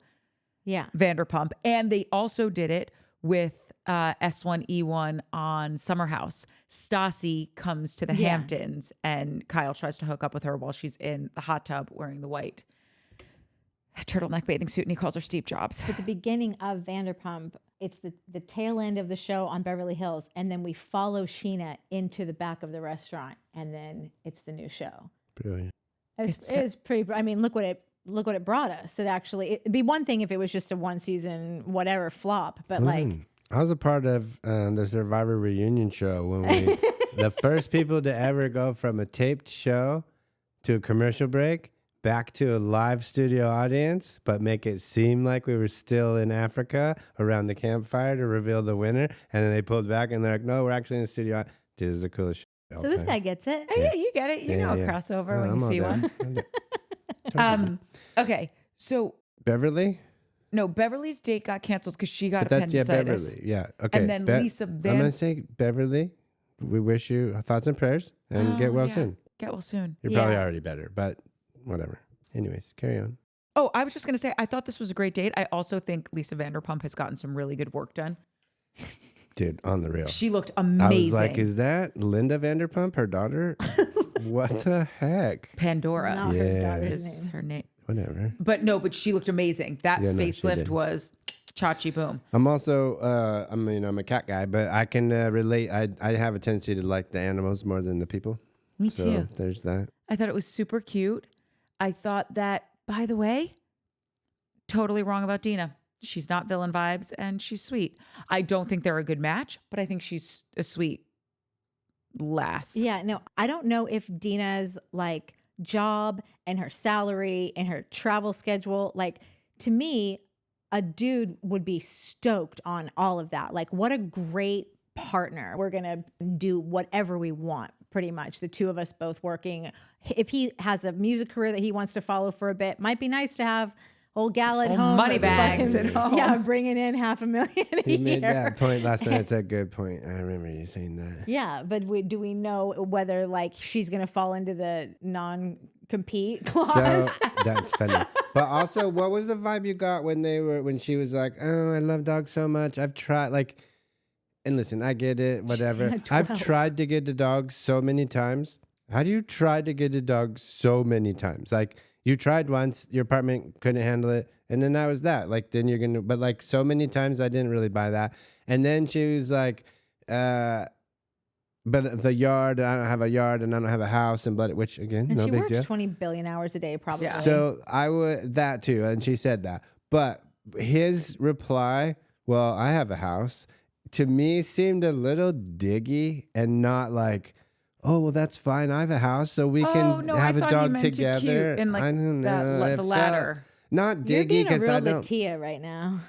Vanderpump. And they also did it with S1E1 on Summer House. Stassi comes to the Hamptons and Kyle tries to hook up with her while she's in the hot tub wearing the white turtleneck bathing suit, and he calls her Steve Jobs. At the beginning of Vanderpump, it's the tail end of the show on Beverly Hills, and then we follow Sheena into the back of the restaurant, and then it's the new show. Brilliant. It was pretty. I mean, look what it brought us. It'd be one thing if it was just a one season whatever flop, but I was a part of the Survivor reunion show when we the first people to ever go from a taped show to a commercial break back to a live studio audience, but make it seem like we were still in Africa around the campfire to reveal the winner. And then they pulled back and they're like, no, we're actually in the studio. Dude, this is the coolest shit. so this guy gets it. Yeah, you get it. You know a crossover when you see one. Okay, so Beverly? No, Beverly's date got canceled because she got But that's, appendicitis. Beverly. Yeah, okay. And then Lisa I'm going to say, Beverly, we wish you thoughts and prayers and get well soon. Get well soon. You're probably already better, but whatever. Anyways, carry on. Oh, I was just going to say, I thought this was a great date. I also think Lisa Vanderpump has gotten some really good work done. Dude, on the real. She looked amazing. I was like, is that Linda Vanderpump, her daughter? What the heck? Pandora Not her daughter's is name. her name. Whatever. But she looked amazing. That Yeah, no, she facelift did. was cha-chi boom. I'm also, I'm a cat guy, but I can relate. I have a tendency to like the animals more than the people. Me so too. There's that. I thought it was super cute. I thought that, by the way, totally wrong about Dena. She's not villain vibes and she's sweet. I don't think they're a good match, but I think she's a sweet lass. Yeah, no, I don't know if Dena's like job and her salary and her travel schedule, like to me, a dude would be stoked on all of that. Like, what a great partner. We're going to do whatever we want, pretty much. The two of us both working. If he has a music career that he wants to follow for a bit, might be nice to have old gal at home. Money bags at home. Yeah, bringing in $500,000 a You year. made that point last night. It's a good point. I remember you saying that. Yeah, but do we know whether like she's going to fall into the non-compete clause? So that's funny. But also, what was the vibe you got when she was like, "Oh, I love dogs so much. I've tried like," and listen, I get it, whatever. I've tried to get a dog so many times. How do you try to get a dog so many times? Like you tried once, your apartment couldn't handle it, and then that was that. Like then you're gonna, but like so many times, I didn't really buy that. And then she was like, but the yard, I don't have a yard and I don't have a house, and which again, and no she big works deal. 20 billion hours a day, probably. Yeah. So I would that too, and she said that. But his reply, "Well, I have a house," to me seemed a little diggy and not like, "Oh, well, that's fine. I have a house, so we can have a dog together." In like I don't know. the It felt ladder. not You're diggy being a because real I don't. Latia right now.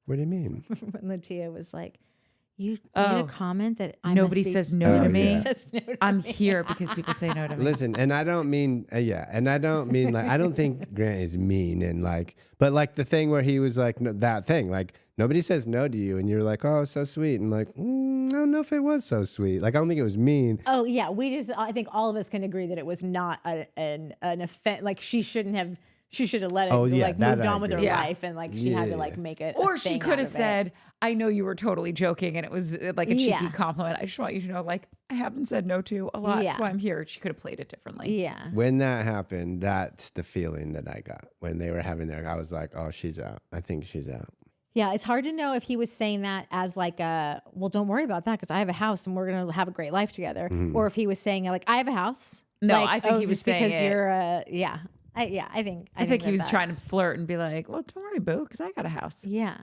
What do you mean? When Latia was like, you made a comment that I Nobody must be- says no Oh, to me. yeah. Says no to I'm me. here because people say no to me. Listen, and I don't mean and I don't mean like I don't think Grant is mean and like, but like the thing where he was like no, that thing like nobody says no to you and you're like, oh, so sweet, and like I don't know if it was so sweet. Like I don't think it was mean. Oh yeah, I think all of us can agree that it was not an offense. Like she should have let it like that moved I on with her agree. Yeah. life and like she had to Yeah. like make it. Or she could have said, I know you were totally joking and it was like a cheeky Yeah. compliment. I just want you to know, like, I haven't said no to a lot. Yeah. That's why I'm here. She could have played it differently. Yeah. When that happened, that's the feeling that I got when they were having their. I was like, oh, she's out. I think she's out. Yeah, it's hard to know if he was saying that as like a, well, don't worry about that because I have a house and we're going to have a great life together. Or if he was saying like, I have a house. No, like, I think he was just saying because it. you're I think he was trying to flirt and be like, well, don't worry, boo, because I got a house. Yeah.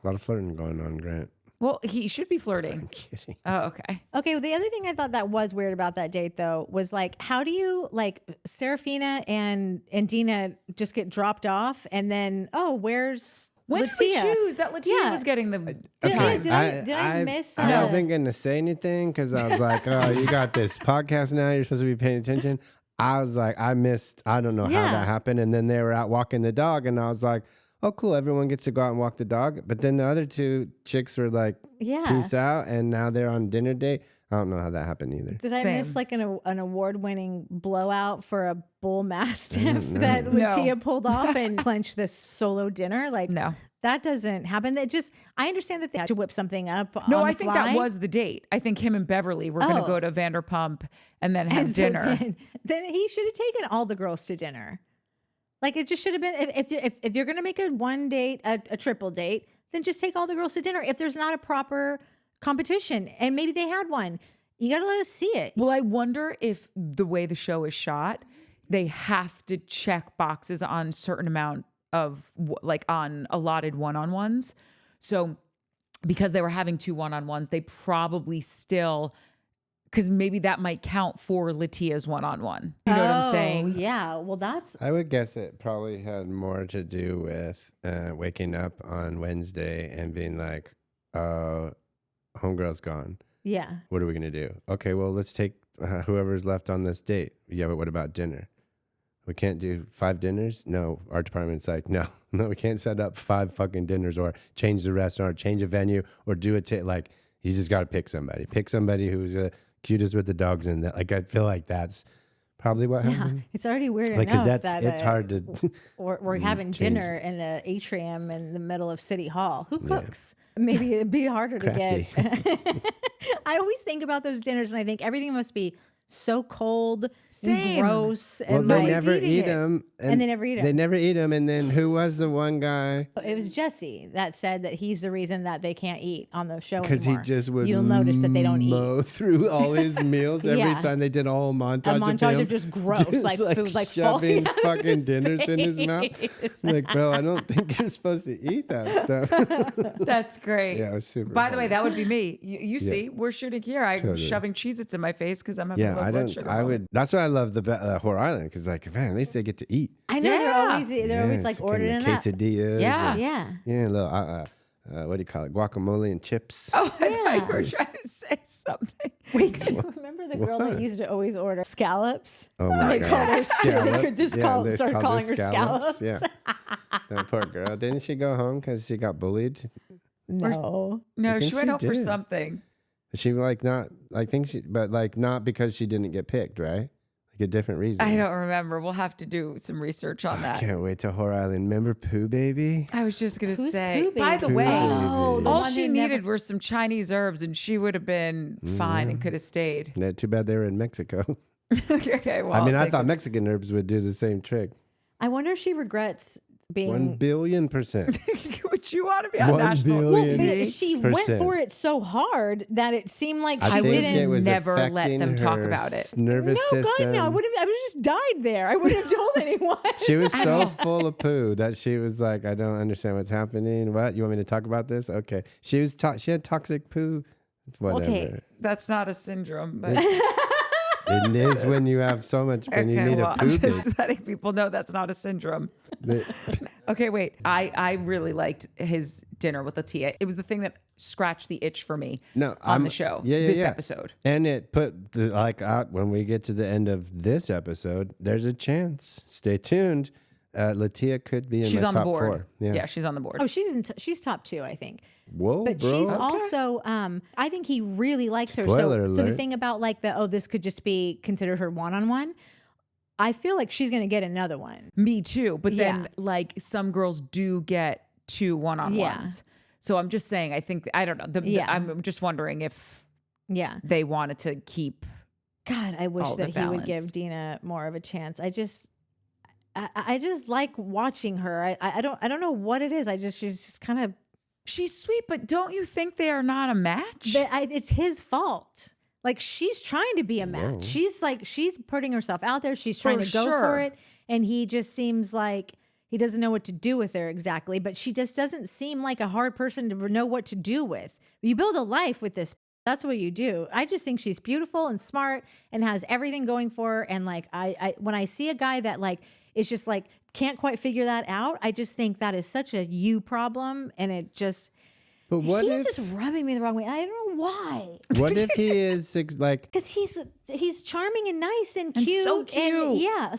A lot of flirting going on, Grant. Well, he should be flirting. I'm kidding. Oh, okay. Okay, well, the other thing I thought that was weird about that date though was like, how do you like Serafina and Dena just get dropped off and then where's When Latia? did we choose that Latia Yeah. was getting the Did time? I miss? I wasn't going to say anything because I was like, oh, you got this podcast now. You're supposed to be paying attention. I was like, I don't know how Yeah. that happened. And then they were out walking the dog. And I was like, oh, cool. Everyone gets to go out and walk the dog. But then the other two chicks were like, Yeah. peace out. And now they're on dinner date. I don't know how that happened either. Did I miss Same. like an award-winning blowout for a bull mastiff know. that No. Latia pulled off and clenched this solo dinner? Like, No. that doesn't happen. That just, I understand that they had to whip something up. No, on I the think fly. that was the date. I think him and Beverly were going to Oh. go to Vanderpump and then have And so dinner. then he should have taken all the girls to dinner. Like it just should have been. If you're gonna make a one date, a triple date, then just take all the girls to dinner. If there's not a proper competition, and maybe they had one, you gotta let us see it. Well, I wonder if the way the show is shot, they have to check boxes on certain amount of like on allotted one-on-ones. So because they were having 2 one-on-ones, they probably still, because maybe that might count for Latia's one-on-one. You know what I'm saying? Yeah. Well, that's I would guess it probably had more to do with waking up on Wednesday and being like, homegirl's gone. yeah. What are we going to do? Okay, well, let's take whoever's left on this date. Yeah, but what about dinner? We can't do 5 dinners? No, our department's like, no, we can't set up 5 fucking dinners or change the restaurant, or change a venue, or do it like, you just got to pick somebody. Pick somebody who's cutest with the dogs in that. Like, I feel like that's probably what Yeah. happened. It's already weird Like, 'cause enough that's, that it's hard to. we're having change. dinner in the atrium in the middle of City Hall. Who cooks? Maybe it'd be harder to Crafty. get. I always think about those dinners and I think everything must be so cold Same. and gross. Well, And they like, never eating eat it. them. And they never eat 'em. They never eat them. And then who was the one guy? it was Jesse that said that he's the reason that they can't eat on the show Because he anymore. just would You'll notice that they don't eat. mow through all his meals every Yeah. time they did a whole montage, A montage of him. of just gross, like food, like shoving falling out of fucking his dinners in his mouth. face. Like, bro, I don't think you're supposed to eat that stuff. That's great. Yeah, it was super By the way, funny. that would be me. You see, we're shooting here. I'm Totally. shoving Cheez-Its in my face because I'm having Yeah, low I blood don't. sugar. I would. That's why I love the Whore Island because, like, man, at least they get to eat. I know Yeah. they're always like Yes, ordering and it up. quesadillas. Yeah. and- Yeah. yeah, a little. What do you call it? Guacamole and chips. Oh, I thought Yeah. you were trying to say something. Wait, do you remember the girl that What? used to always order scallops? Oh my They called her God. they could just call, they started called calling her scallops. Yeah. That poor girl. Didn't she go home because she got bullied? No. No, think she went she home for did. something. She like not. I think she, but like not because she didn't get picked, right? Like a different reason. I don't remember. We'll have to do some research on I that. can't wait to Whore Island. Remember Pooh Baby? I was just going to Who's say, Pooh by the Baby? way, Oh, the all one she who never- needed were some Chinese herbs and she would have been fine and could have stayed. Yeah, too bad they were in Mexico. Okay, well, I mean, I they thought could- Mexican herbs would do the same trick. I wonder if she regrets being 1,000,000,000%. Would you want to be on 1 national billion. TV? she went percent. for it so hard that it seemed like I she think didn't. it was never let affecting them talk her about it. Nervous No, system. God, no! I would have just died there. I wouldn't have told anyone. She was so full of poo that she was like, I don't understand what's happening. What? You want me to talk about this? Okay. She was she had toxic poo. Whatever. Okay. That's not a syndrome, but It is when you have so much, when you need well, a I'm poo just bag. letting people know that's not a syndrome. Okay, wait. I really liked his dinner with Latia. It was the thing that scratched the itch for me No, on the show. Yeah, yeah, this yeah. episode. And it put the out when we get to the end of this episode, there's a chance. Stay tuned. Latia could be in Oh, She's my on the top board. 4. Yeah. she's on the board. Oh, she's top 2, I think. Whoa, But bro. she's also, I think he really likes her. Spoiler So the alert. thing about like this could just be considered her one-on-one. I feel like she's gonna get another one. Me too. But then Yeah. like some girls do get 2 one-on-ones. Yeah. So I'm just saying, I don't know. Yeah. I'm just wondering if Yeah. they wanted to keep. God, I wish All that the he would balance. give Dena more of a chance. I just like watching her. I don't know what it is. She's just kind of. She's sweet, but don't you think they are not a match? It's his fault. Like she's trying to be a match. Whoa. She's putting herself out there. She's trying For to go sure. for it, and he just seems like he doesn't know what to do with her exactly. But she just doesn't seem like a hard person to know what to do with. You build a life with this. That's what you do. I just think she's beautiful and smart and has everything going for her. And like I when I see a guy that like is just like can't quite figure that out, I just think that is such a you problem, and it just. But what he's if just rubbing me the wrong way. I don't know why. what if he is like Because he's charming and nice and And cute. so cute. Yeah.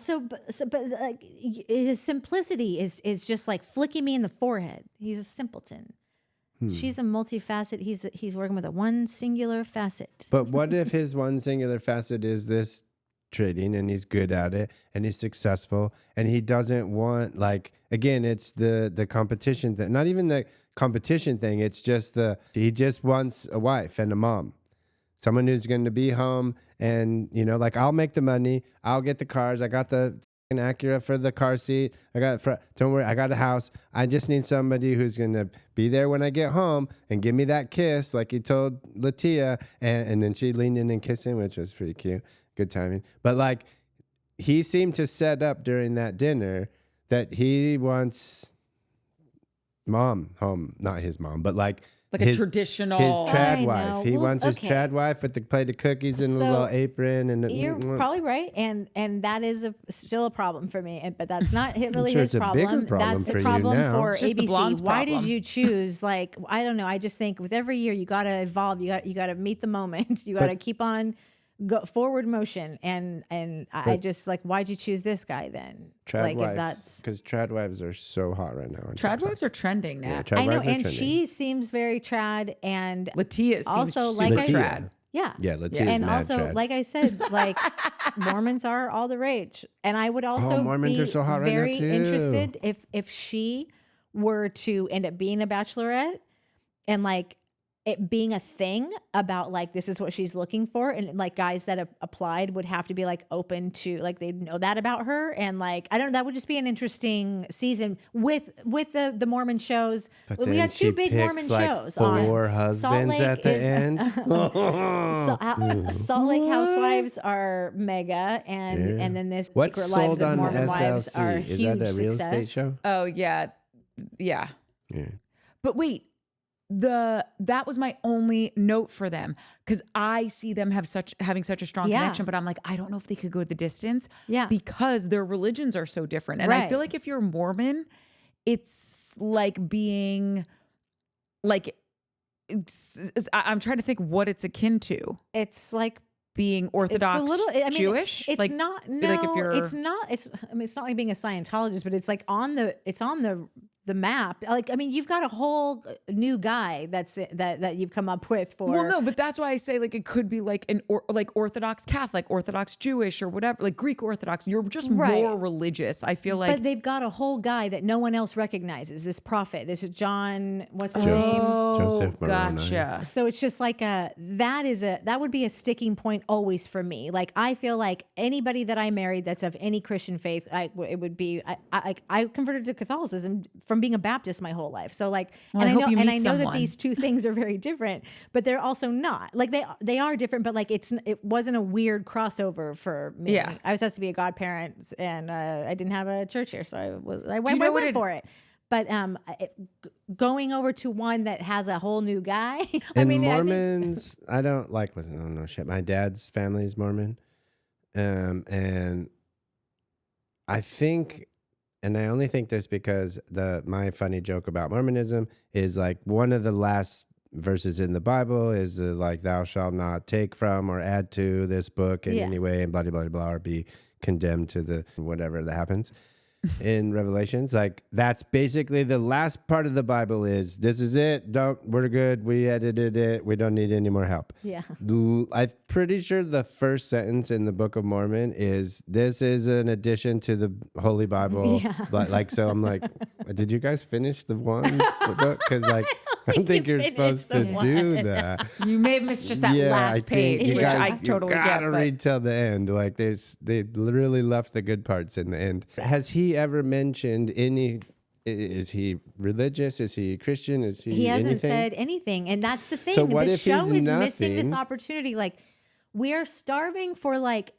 But like his simplicity is just like flicking me in the forehead. He's a simpleton. She's a multifaceted. He's working with a one singular facet. But what if his one singular facet is this trading and he's good at it and he's successful and he doesn't want like again it's the competition thing, not even the competition thing, it's just he just wants a wife and a mom, someone who's going to be home and like I'll make the money, I'll get the cars, I got the Acura for the car seat, don't worry, I got a house, I just need somebody who's going to be there when I get home and give me that kiss like he told Latia, and then she leaned in and kissed him, which was pretty cute. Good timing. But like he seemed to set up during that dinner that he wants mom home, not his mom, but like a traditional. his trad I wife. know. He Well, wants his okay. trad wife with the plate of cookies and a So, little apron and You're probably right, and that is still a problem for me. But that's not really sure his it's a bigger problem. problem That's for the you problem now. for It's just the ABC. blonde's Why did problem. you choose? Like I don't know. I just think with every year you got to evolve. You got to meet the moment. You got to keep on forward motion. And I just like why'd you choose this guy then? trad like wives, if that's. because trad wives are so hot right now. on Trad TikTok. wives are trending now. Yeah, trad I know, wives are and trending. she seems very trad, and Latia seems Also, super like I Latia. trad. yeah, Yeah, Latia's and mad also, trad. like I said, like Mormons are all the rage, and I would also Mormons be are so hot right now, very too. interested if she were to end up being a bachelorette, and like it being a thing about like this is what she's looking for, and like guys that applied would have to be like open to like they'd know that about her, and like I don't know, that would just be an interesting season with the Mormon shows. But We then had two she big picks, Mormon like, shows. 4 husbands at the end. Salt Lake Housewives are mega, and then this What's Secret Lives sold of on Mormon Wives SLC? are Is huge that a real success. estate show? Oh yeah. Yeah. But wait, that was my only note for them, because I see them having such a strong connection, but I'm like, I don't know if they could go the distance, because their religions are so different. And I feel like if you're Mormon, it's like being like, I'm trying to think what it's akin to. It's like being Orthodox it's a little, I mean, Jewish. It's like, not. No, like if you're, it's not. I mean, it's not like being a Scientologist, but it's like on the map. Like, I mean, you've got a whole new guy that you've come up with for. Well, no, but that's why I say like it could be like like Orthodox Catholic, Orthodox Jewish, or whatever, like Greek Orthodox. You're just more religious. I feel like, but they've got a whole guy that no one else recognizes. This prophet, this is John. What's his Joseph. name? Joseph Moroni. Gotcha. So it's just like that would be a sticking point always for me. Like I feel like anybody that I married that's of any Christian faith, I converted to Catholicism from being a Baptist my whole life. So like, well, and I know that someone. these two things are very different, but they're also not. Like they are different, but like it wasn't a weird crossover for me. Yeah. I was supposed to be a godparent, and I didn't have a church here, so I went for it. But going over to one that has a whole new guy. Mormons, I don't like. Listen, I don't know shit. My dad's family is Mormon, and I think, and I only think this because my funny joke about Mormonism is like one of the last verses in the Bible is like thou shalt not take from or add to this book in any way, and blah blah blah blah, or be condemned to the whatever that happens. In Revelations, like that's basically the last part of the Bible is this is it. We're good. We edited it. We don't need any more help. Yeah. I'm pretty sure the first sentence in the Book of Mormon is this is an addition to the Holy Bible. Yeah. But like, so I'm like, did you guys finish the book? Because like, I don't think you're supposed to do that. You may have missed just that last page, which I totally you gotta get. read till the end. Like they literally left the good parts in the end. Has he ever mentioned any? Is he religious? Is he Christian? Is he? He hasn't anything? said anything, and that's the thing. So what the if show he's is missing this nothing? opportunity. Like we're starving for like.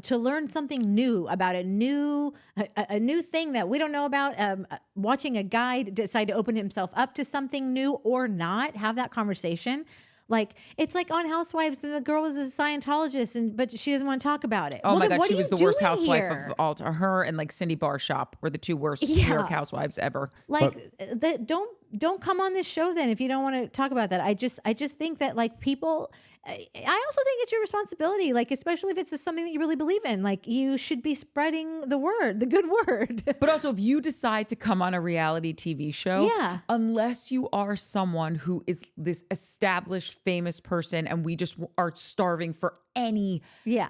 To learn something new about a new thing that we don't know about, watching a guy decide to open himself up to something new or not, have that conversation. Like it's like on Housewives, the girl was a Scientologist, but she doesn't want to talk about it. Oh my God, what she are was you the worst doing housewife here? of all time. Her and like Cindy Barshop were the two worst New York housewives ever. Like, don't come on this show then if you don't want to talk about that. I just think that like people. I also think it's your responsibility, like especially if it's something that you really believe in. Like you should be spreading the word, the good word. But also, if you decide to come on a reality TV show, unless you are someone who is this established, famous person, and we just are starving for any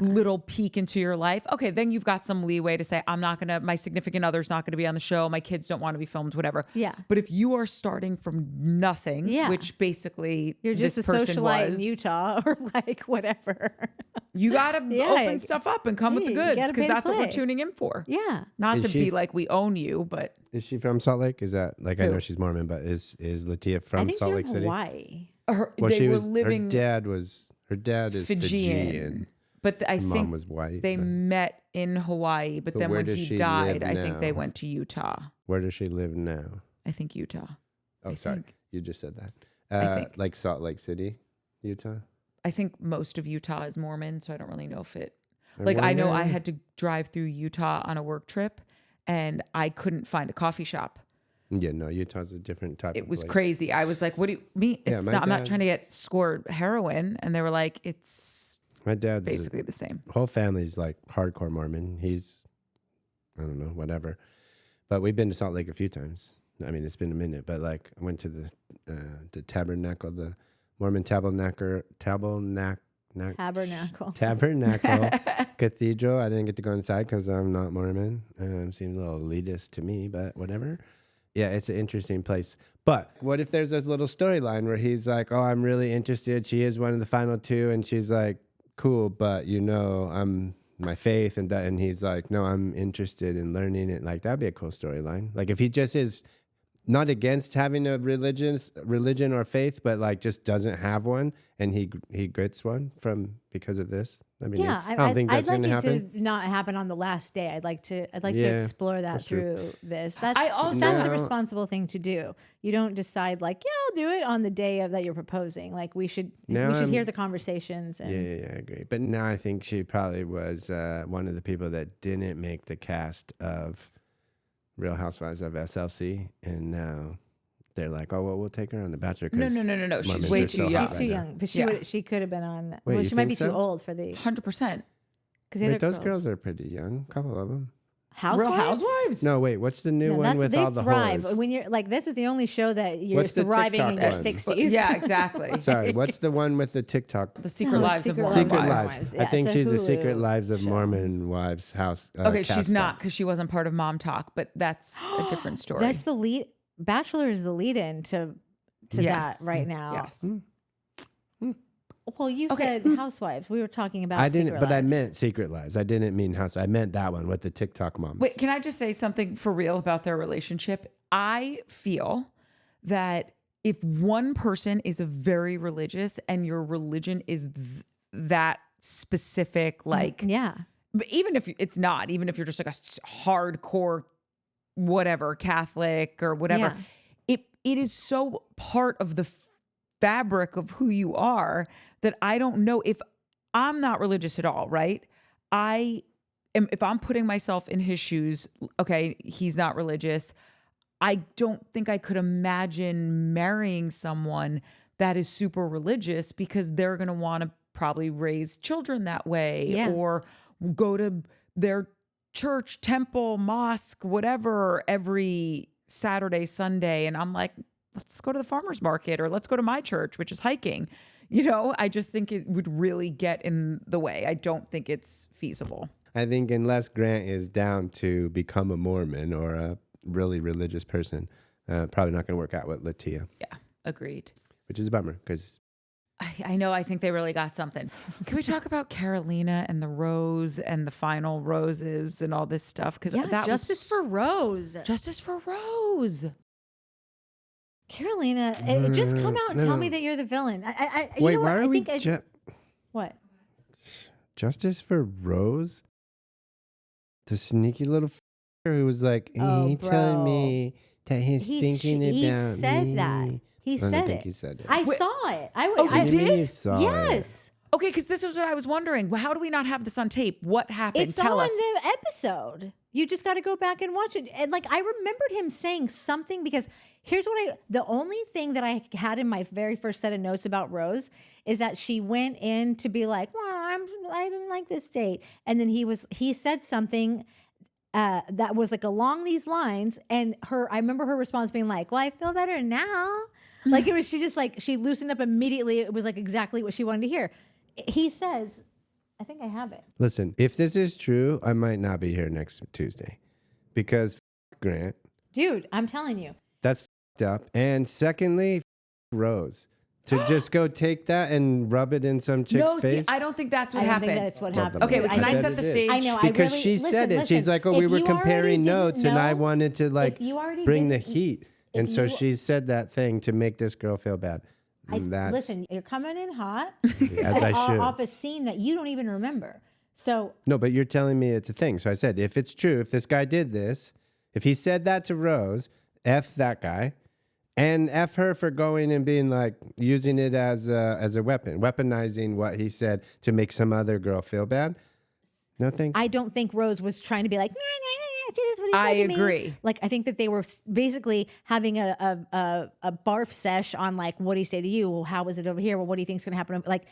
little peek into your life, okay, then you've got some leeway to say, my significant other's not gonna be on the show, my kids don't want to be filmed, whatever. Yeah. But if you are starting from nothing, which basically You're just this a person socialite was, in Utah or like whatever. you gotta open stuff up and come with the goods, because that's what we're tuning in for. Yeah. Not Is to she be like we own you, but is she from Salt Lake? Is that like I know she's Mormon, but is Latia from Salt Lake City? Hawaii. Well, they were living. Her dad is Fijian. But I think mom was white. they met in Hawaii, but then where when does he she died, live I think they now? went to Utah. Where does she live now? I think Utah. Oh, I sorry, think. you just said that. I think. Like Salt Lake City, Utah. I think most of Utah is Mormon, so I don't really know if it. Like I know I had to drive through Utah on a work trip, and I couldn't find a coffee shop. Yeah, no, Utah's a different type. It of was place. crazy. I was like, "What do you mean? It's my not, I'm not trying to dad's- get scored heroin," and they were like, "It's My dad's basically the same." whole family's like hardcore Mormon. He's, I don't know, whatever. But we've been to Salt Lake a few times. I mean, it's been a minute, but like I went to the tabernacle, the Mormon tabernacle cathedral. I didn't get to go inside because I'm not Mormon. Seems a little elitist to me, but whatever. Yeah, it's an interesting place. But what if there's this little storyline where he's like, oh, I'm really interested. She is one of the final two. And she's like, cool, but I'm my faith. And he's like, no, I'm interested in learning it. Like, that'd be a cool storyline. Like, if he just is not against having a religion or faith, but like just doesn't have one, and he gets one because of this. I mean, I don't think that's going to happen. I'd like it to not happen on the last day. I'd like to explore that through this. That's the responsible thing to do. You don't decide like, yeah, I'll do it on the day that you're proposing. Like we should hear the conversations. And I agree. But now I think she probably was one of the people that didn't make the cast of Real Housewives of SLC, and now they're like, oh, well, we'll take her on The Bachelor. No. She's way too young. She's too young, but she could have been on. Wait, well, she might be so? Too old for the 100%. Because those girls are pretty young. A couple of them. Housewives? Real Housewives? No, wait. What's the new one with all the thrive. whores? When you're like, this is the only show that you're What's the thriving in TikTok your one? 60s. Yeah, exactly. Sorry, what's the one with the TikTok? The Secret Lives of Mormon Secret Wives. Lives. Yeah, I think it's a she's the Hulu Secret Lives of show. Mormon Wives house. Okay, cast she's not on. because she wasn't part of Mom Talk, but that's a different story. That's the lead. Bachelor is the lead-in to Yes. that right now. Yes. Well, you said Housewives. We were talking about. I didn't, Secret but I Lives. meant Secret Lives. I didn't mean House. I meant that one with the TikTok moms. Wait, can I just say something for real about their relationship? I feel that if one person is very religious and your religion is that specific, like, Yeah. but even if it's not, even if you're just like a hardcore, whatever, Catholic or whatever, it is so part of the fabric of who you are that I don't know if I'm not religious at all, right? If I'm putting myself in his shoes, okay, he's not religious. I don't think I could imagine marrying someone that is super religious because they're going to want to probably raise children that way or go to their church, temple, mosque, whatever, every Saturday, Sunday. And I'm like, let's go to the farmer's market or let's go to my church, which is hiking. You know, I just think it would really get in the way. I don't think it's feasible. I think unless Grant is down to become a Mormon or a really religious person, probably not going to work out with Latia. Yeah, agreed. Which is a bummer because I know. I think they really got something. Can we talk about Carolina and the rose and the final roses and all this stuff? Because that Justice for Rose. Justice for Rose. Carolina, just come out and tell me that you're the villain. wait, why are we? What? Justice for Rose? The sneaky little who was like, he telling me that he's thinking about me. He said that. He said it. He said it. I saw it. You did? You saw yes. Okay, because this was what I was wondering. How do we not have this on tape? What happened? It's Tell on us. the episode. You just got to go back and watch it. And like I remembered him saying something because here's what the only thing that I had in my very first set of notes about Rose is that she went in to be like, well, I didn't like this date. And then he said something that was like along these lines. And I remember her response being like, well, I feel better now. Like it was, she loosened up immediately. It was like exactly what she wanted to hear. He says, I think I have it. Listen, if this is true, I might not be here next Tuesday because Grant. Dude, I'm telling you. That's up. And secondly, Rose. To just go take that and rub it in some chick's face. I don't think that's what I don't happened. think that's what happened. Okay, but can I set the stage? I know. Because she said it. She's like, oh, we were comparing notes and I wanted to like bring the heat. And so she said that thing to make this girl feel bad. Listen, you're coming in hot as I should. Off a scene that you don't even remember. So no, but you're telling me it's a thing. So I said, if it's true, if this guy did this, if he said that to Rose, F that guy, and F her for going and being like using it as a weapon, weaponizing what he said to make some other girl feel bad. No thanks. I don't think Rose was trying to be like, this is what he said I to me. agree. Like I think that they were basically having a barf sesh on like, what do you say to you? Well, how is it over here? Well, what do you think is going to happen? Like,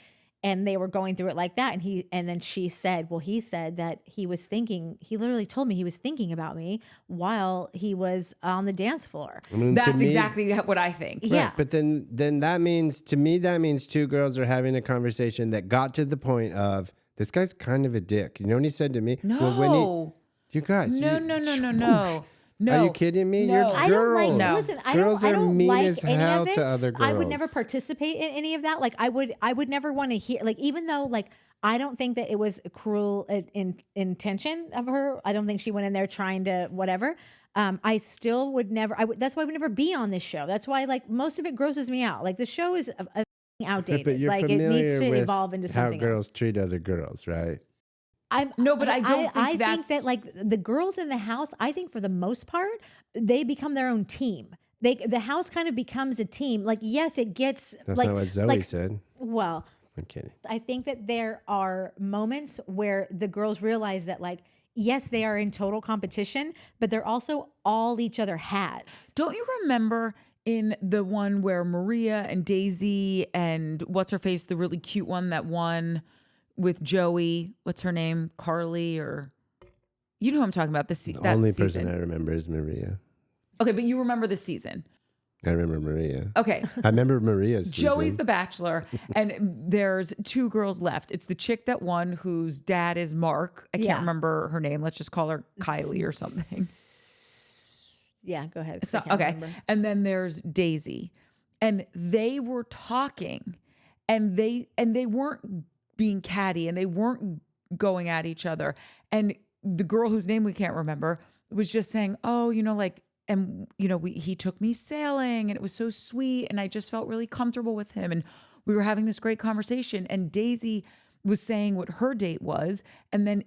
and they were going through it like that. And then she said, well, he said that he literally told me he was thinking about me while he was on the dance floor. I mean, That's exactly what I think. Right, Yeah. but then that means, to me, that means two girls are having a conversation that got to the point of, this guy's kind of a dick. You know what he said to me? No. Well, you guys. No. No. Are you kidding me? No. You're girls. I don't like. No. Listen, I Girls don't. I are don't mean like as any hell of it. to other I would never girls. participate in any of that. Like I would never want to hear. Like even though like I don't think that it was a cruel intention of her. I don't think she went in there trying to whatever. I still would never. That's why I would never be on this show. That's why like most of it grosses me out. Like the show is outdated. But you're like it familiar needs to with evolve into how something girls else. treat other girls, right? I don't think I that's... think that like the girls in the house, I think for the most part, they become their own team. The house kind of becomes a team. Like, yes, it gets That's like not what Zoe like, said. Well, I'm kidding. I think that there are moments where the girls realize that like, yes, they are in total competition, but they're also all each other has. Don't you remember in the one where Maria and Daisy and what's her face, the really cute one that won with Joey, what's her name? Carly, or you know who I'm talking about. The only person I remember is Maria. Okay, but you remember the season. I remember Maria. Okay. I remember Maria's season. Joey's the Bachelor, and there's two girls left. It's the chick that won, whose dad is Mark. I can't remember her name. Let's just call her Kylie or something. Yeah, go ahead. So, okay. And then there's Daisy. And they were talking, and they weren't being catty, and they weren't going at each other. And the girl whose name we can't remember was just saying, oh, you know, like, and you know, he took me sailing and it was so sweet and I just felt really comfortable with him and we were having this great conversation. And Daisy was saying what her date was, and then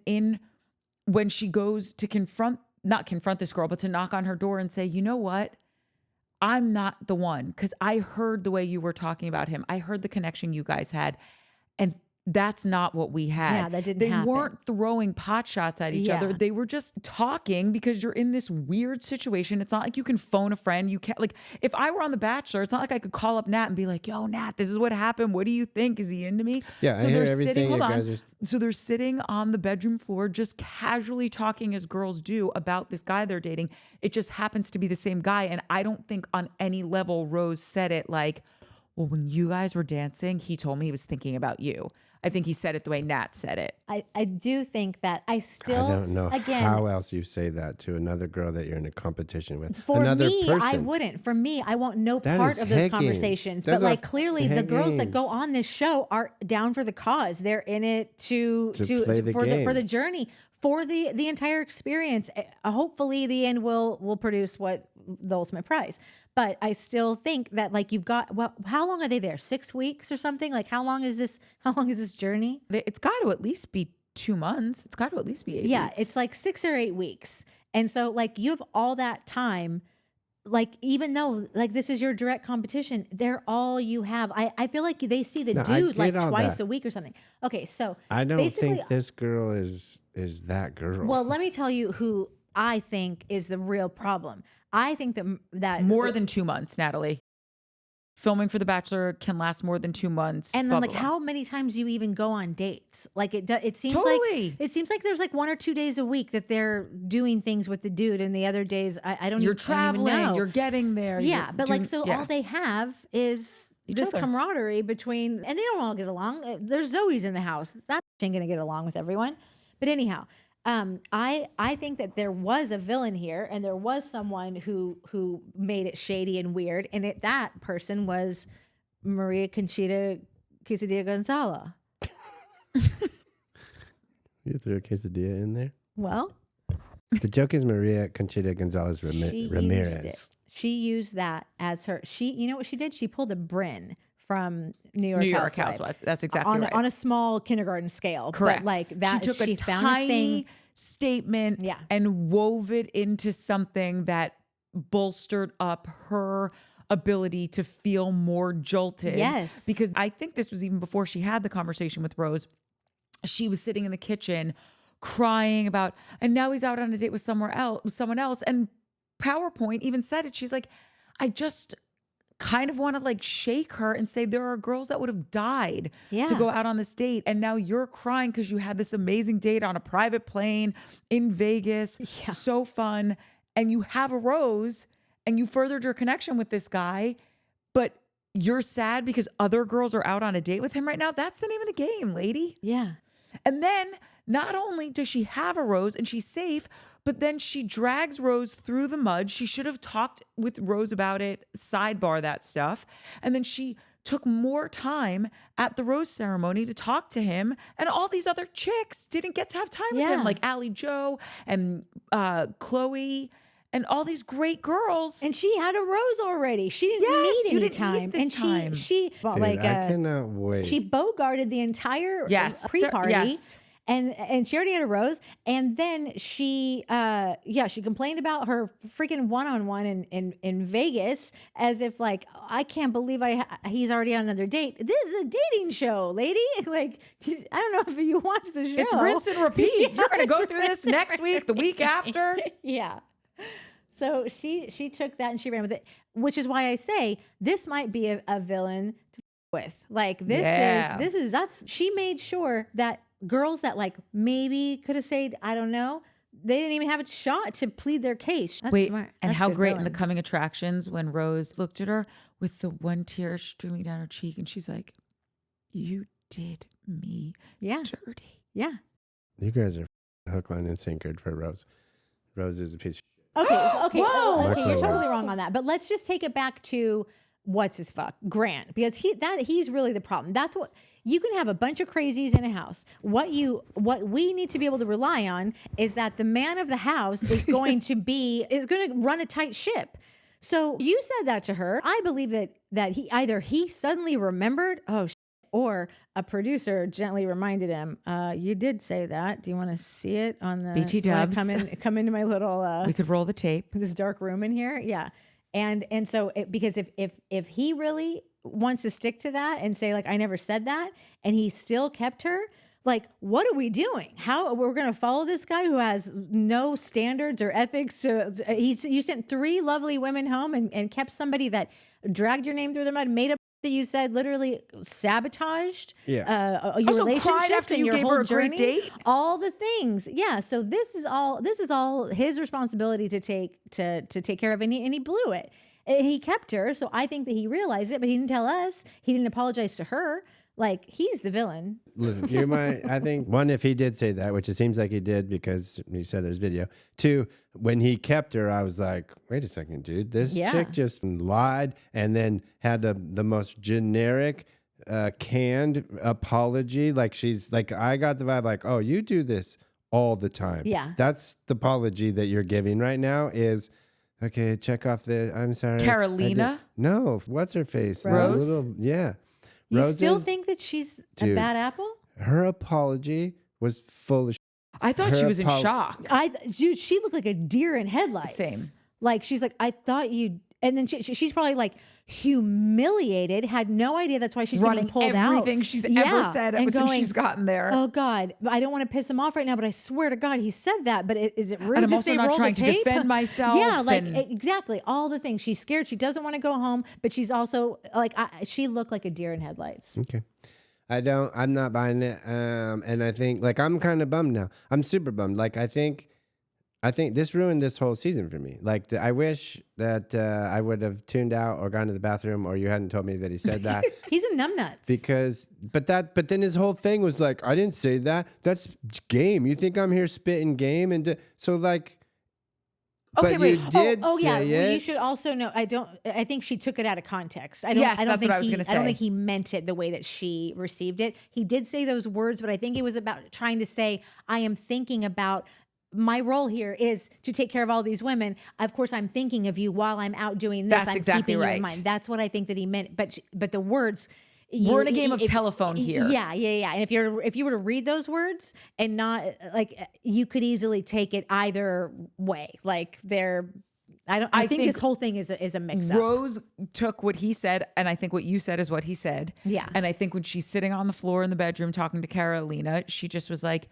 when she goes to not confront this girl, but to knock on her door and say, you know what? I'm not the one, because I heard the way you were talking about him. I heard the connection you guys had. And that's not what we had. Yeah, that didn't happen. They weren't throwing pot shots at each other. They were just talking because you're in this weird situation. It's not like you can phone a friend. You can't, like, if I were on The Bachelor, it's not like I could call up Nat and be like, yo, Nat, this is what happened. What do you think? Is he into me? Yeah, so I hear they're everything sitting, hold you on. guys are... So they're sitting on the bedroom floor, just casually talking as girls do about this guy they're dating. It just happens to be the same guy. And I don't think on any level Rose said it like, well, when you guys were dancing, he told me he was thinking about you. I think he said it the way Nat said it. I do think that I don't know again, how else you say that to another girl that you're in a competition with. For another me, person. I wouldn't. For me, I want no That part is of those head conversations. games. But like clearly the head girls that go games. on this show are down for the cause. They're in it to play the game. for the journey, for the entire experience. Hopefully the end will produce what the ultimate prize. But I still think that like you've got, well, how long are they there? 6 weeks or something? Like how long is this journey? It's got to at least be 2 months. It's got to at least be 8 Yeah, weeks. it's like 6 or 8 weeks. And so like you have all that time, like even though like this is your direct competition, they're all you have. I feel like they see the No, I dude like get all twice that. a week or something. Okay, so I don't basically, think this girl is that girl. well, let me tell you who I think is the real problem. I think that more than 2 months, Natalie. Filming for The Bachelor can last more than 2 months. and blah, then like blah, blah. how many times do you even go on dates? Like it seems Totally. like it seems like there's like 1 or 2 days a week that they're doing things with the dude, and the other days I don't. You're I don't even traveling, know. you're getting there. Yeah, you're but like doing- so yeah. all they have is Each this other. camaraderie between, and they don't all get along. There's Zoe's in the house. That ain't gonna get along with everyone. But anyhow, I think that there was a villain here, and there was someone who made it shady and weird, and that person was Maria Conchita Quesadilla Gonzalez. You threw a quesadilla in there? Well, The joke is Maria Conchita Gonzalez she used it. Ramirez. She used that as her. You know what she did? She pulled a Bryn from New York Housewives. That's exactly right. on a small kindergarten scale. Correct. But like that, she took a found a tiny thing. statement Yeah. and wove it into something that bolstered up her ability to feel more jolted. Yes. Because I think this was even before she had the conversation with Rose. She was sitting in the kitchen crying about, and now he's out on a date with someone else. And PowerPoint even said it. She's like, I just kind of want to like shake her and say there are girls that would have died Yeah. to go out on this date, and now you're crying because you had this amazing date on a private plane in Vegas. Yeah. So fun. And you have a rose and you furthered your connection with this guy, but you're sad because other girls are out on a date with him right now. That's the name of the game, lady. Yeah. And then not only does she have a rose and she's safe, But then she drags Rose through the mud. She should have talked with Rose about it, sidebar that stuff. And then she took more time at the rose ceremony to talk to him. And all these other chicks didn't get to have time with him, like Allie Joe and Chloe and all these great girls. And she had a rose already. She didn't need any time. And time. she Dude, I cannot wait. She bogarted the entire pre-party. Yes. And she already had a rose. And then she complained about her freaking one-on-one in Vegas as if like, I can't believe he's already on another date. This is a dating show, lady. Like, I don't know if you watch the show. It's rinse and repeat. You're going to go through this next week, the week after. Yeah. So she took that and she ran with it, which is why I say this might be a villain to with. Like she made sure that girls that like maybe could have said, I don't know, they didn't even have a shot to plead their case. That's smart. And That's how good great villain. in the coming attractions when Rose looked at her with the one tear streaming down her cheek and she's like, you did me dirty. Yeah. You guys are hook, line, and sinker for Rose. Rose is a piece of Okay, Whoa. okay, you're totally wrong on that. But let's just take it back to what's his fuck, Grant, because he's really the problem. That's what you can have a bunch of crazies in a house. What we need to be able to rely on is that the man of the house is going to run a tight ship. So you said that to her. I believe that he suddenly remembered, or a producer gently reminded him, you did say that. Do you want to see it on the BT Dubs? Come into my little We could roll the tape. this dark room in here. Yeah. And so because if he really wants to stick to that and say like, I never said that, and he still kept her, like, what are we doing? How we're going to follow this guy who has no standards or ethics? You sent 3 lovely women home and kept somebody that dragged your name through the mud, made up that you said literally sabotaged your Also relationships cried after and you your gave whole her a journey, great date. all the things. Yeah. So this is all his responsibility to take care of, and he blew it. He kept her, so I think that he realized it, but he didn't tell us. He didn't apologize to her. Like, he's the villain. Listen, I think, one, if he did say that, which it seems like he did because you said there's video. 2, when he kept her, I was like, wait a second, dude. This chick just lied and then had the most generic, canned apology. Like, she's like, I got the vibe like, oh, you do this all the time. Yeah. That's the apology that you're giving right now is, okay, check off the, I'm sorry. Carolina? No, what's her face? Rose? Yeah. You Rose still think that she's a bad apple? Her apology was full of I thought she was in shock. Dude, she looked like a deer in headlights. Same. Like, she's like, I thought you, and then she's probably like humiliated, had no idea that's why she's Running getting pulled out. everything she's ever said and since she's gotten there. Oh God, I don't want to piss him off right now, but I swear to God, he said that. But is it rude And I'm to also say not roll trying the to tape? defend myself. Yeah, like and- exactly all the things. She's scared. She doesn't want to go home, but she's also like, she looked like a deer in headlights. Okay. I'm not buying it. And I think like, I'm kind of bummed now. I'm super bummed. Like, I think this ruined this whole season for me. Like, I wish that I would have tuned out or gone to the bathroom, or you hadn't told me that he said that. He's a numbnuts. But then his whole thing was like, I didn't say that. That's game. You think I'm here spitting game? So like, Okay, but wait. you did Oh yeah. say Well, it. you should also know. I think she took it out of context. Yes, that's what I was gonna I don't say. think he meant it the way that she received it. He did say those words, but I think it was about trying to say, I am thinking about my role here is to take care of all these women. Of course, I'm thinking of you while I'm out doing this. That's I'm exactly keeping you right. in mind. That's what I think that he meant. But the words. We're in a game of telephone here. Yeah. And if you were to read those words and not like, you could easily take it either way. Like I think this whole thing is a mix up. Rose took what he said, and I think what you said is what he said. Yeah. And I think when she's sitting on the floor in the bedroom talking to Carolina, she just was like,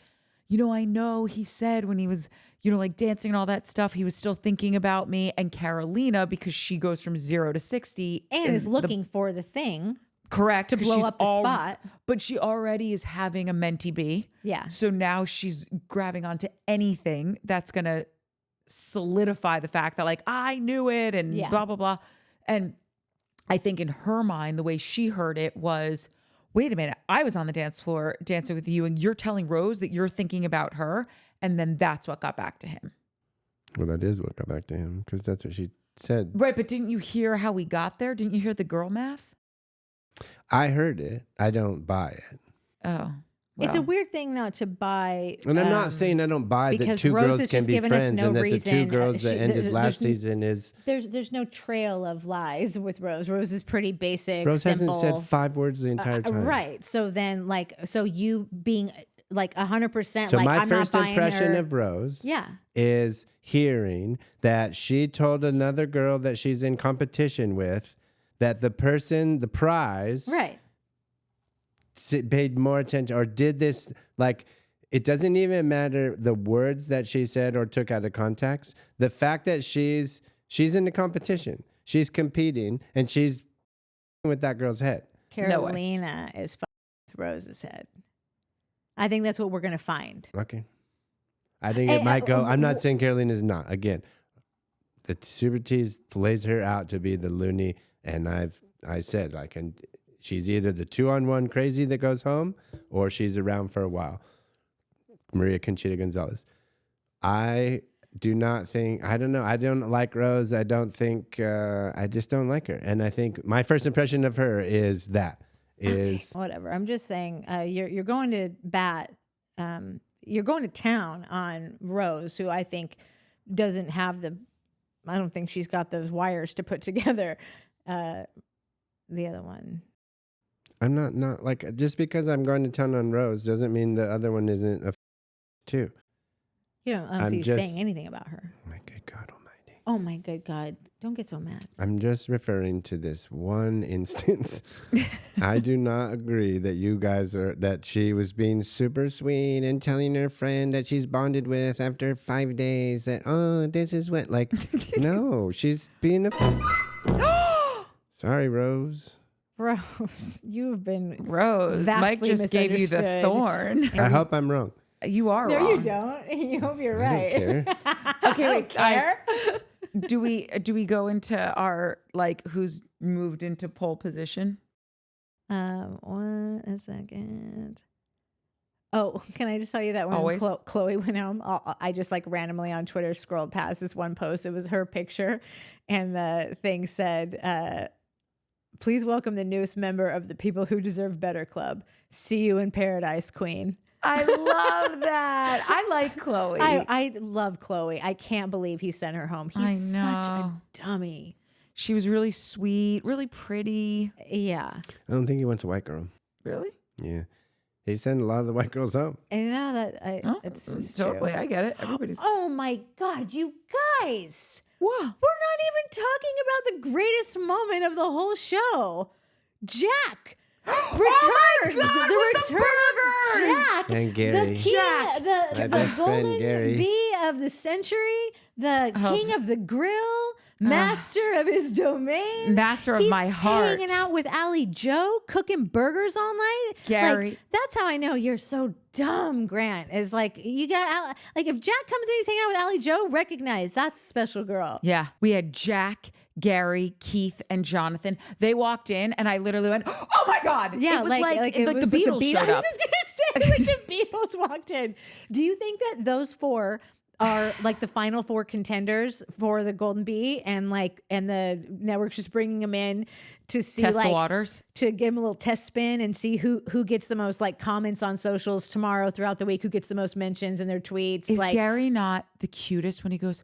I know he said when he was, like dancing and all that stuff, he was still thinking about me. And Carolina, because she goes from 0 to 60 and is looking for the thing. Correct. To blow up the spot. But she already is having a mentee bee. Yeah. So now she's grabbing onto anything that's going to solidify the fact that like, I knew it and blah, blah, blah. And I think in her mind, the way she heard it was, wait a minute, I was on the dance floor dancing with you and you're telling Rose that you're thinking about her. And then that's what got back to him. Well, that is what got back to him because that's what she said. Right, but didn't you hear how we got there? Didn't you hear the girl math? I heard it. I don't buy it. Oh. It's a weird thing not to buy. And I'm not saying I don't buy that two Rose girls has can just be given us friends no and that reason. the two girls that ended there's last season is... There's no trail of lies with Rose. Rose is pretty basic, Rose simple. hasn't said 5 words the entire time. Right. So then, so you being like 100%, So like, my I'm first not buying impression her. of Rose Yeah. is hearing that she told another girl that she's in competition with that the prize... Right. paid more attention or did this, like, it doesn't even matter the words that she said or took out of context. The fact that she's in the competition, she's competing, and she's with that girl's head. Carolina is with Rose's head. I think that's what we're going to find. Okay. I think it might go. I'm not saying Carolina's not. Again, the Super Tease lays her out to be the loony, and I said, like, and she's either the 2-on-1 crazy that goes home or she's around for a while. Maria Conchita Gonzalez. I do not think, I don't know. I don't like Rose. I don't think, I just don't like her. And I think my first impression of her is that. Whatever. I'm just saying, you're going to bat. You're going to town on Rose, who I think doesn't have I don't think she's got those wires to put together. The other one. I'm not like, just because I'm going to town on Rose doesn't mean the other one isn't a too. You don't see you saying anything about her. Oh my good God almighty. Oh my good God. Don't get so mad. I'm just referring to this one instance. I do not agree that she was being super sweet and telling her friend that she's bonded with after 5 days that, oh, this is what, like, no, she's being sorry, Rose. Rose, you've been Rose. Mike just gave you the thorn. I hope I'm wrong. You are wrong. No, you don't. You hope you're right. I don't care. Okay, wait, guys. Do we go into our, like, who's moved into pole position? 1 second. Oh, can I just tell you that when Always. Chloe went home, I just like randomly on Twitter scrolled past this one post. It was her picture, and the thing said, "Please welcome the newest member of the People Who Deserve Better Club. See you in paradise, Queen." I love that. I like Chloe. I love Chloe. I can't believe he sent her home. He's such a dummy. She was really sweet, really pretty. Yeah. I don't think he wants a white girl. Really? Yeah. He sent a lot of the white girls home. And now that it's totally, true. I get it. Everybody's. Oh my God, you guys. What? We're not even talking about the greatest moment of the whole show. Jack returns. The return of Jack. And Gary. The king, the golden Gary. bee of the century, the king of the grill, master of his domain. Master of my heart. Hanging out with Allie Joe, cooking burgers all night. Gary. Like, that's how I know you're so dumb, Grant. Is like, you got, like, if Jack comes in, he's hanging out with Allie Joe, recognize that's a special girl. Yeah. We had Jack, Gary, Keith, and Jonathan. They walked in, and I literally went, "Oh my God!" Yeah, it was like the Beatles showed I up. was just gonna say, like the Beatles walked in. Do you think that those 4 are like the final 4 contenders for the Golden Bee, and the network's just bringing them in to see, Test the waters, to give them a little test spin and see who gets the most like comments on socials tomorrow throughout the week, who gets the most mentions in their tweets? Is like, Gary not the cutest when he goes,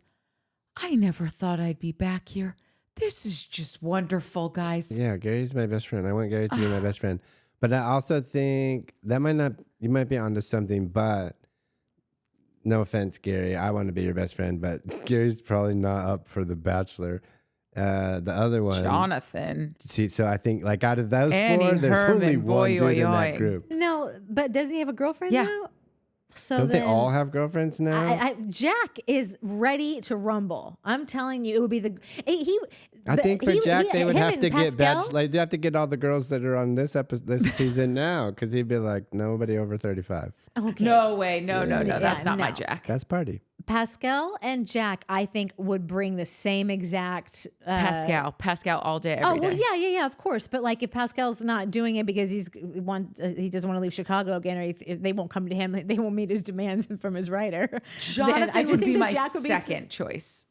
"I never thought I'd be back here. This is just wonderful, guys." Yeah, Gary's my best friend. I want Gary to be my best friend. But I also think that you might be onto something, but no offense, Gary. I want to be your best friend, but Gary's probably not up for the Bachelor. The other one, Jonathan. See, so I think like out of those Annie 4, there's Herman, only boy, one dude in oy, that oy. group. no, but doesn't he have a girlfriend now? So Don't they then, all have girlfriends now? Jack is ready to rumble. I'm telling you, it would be I think for Jack, they would have to get Pascal. they'd have to get all the girls that are on this season now, because he'd be like nobody over 35. Okay. No way. No. That's not my no. Jack. That's party. Pascal and Jack, I think, would bring the same exact Pascal all day, every day. Yeah, of course. But like, if Pascal's not doing it because he doesn't want to leave Chicago again, or if they won't come to him, they won't meet his demands from his writer. Jonathan would be my second choice.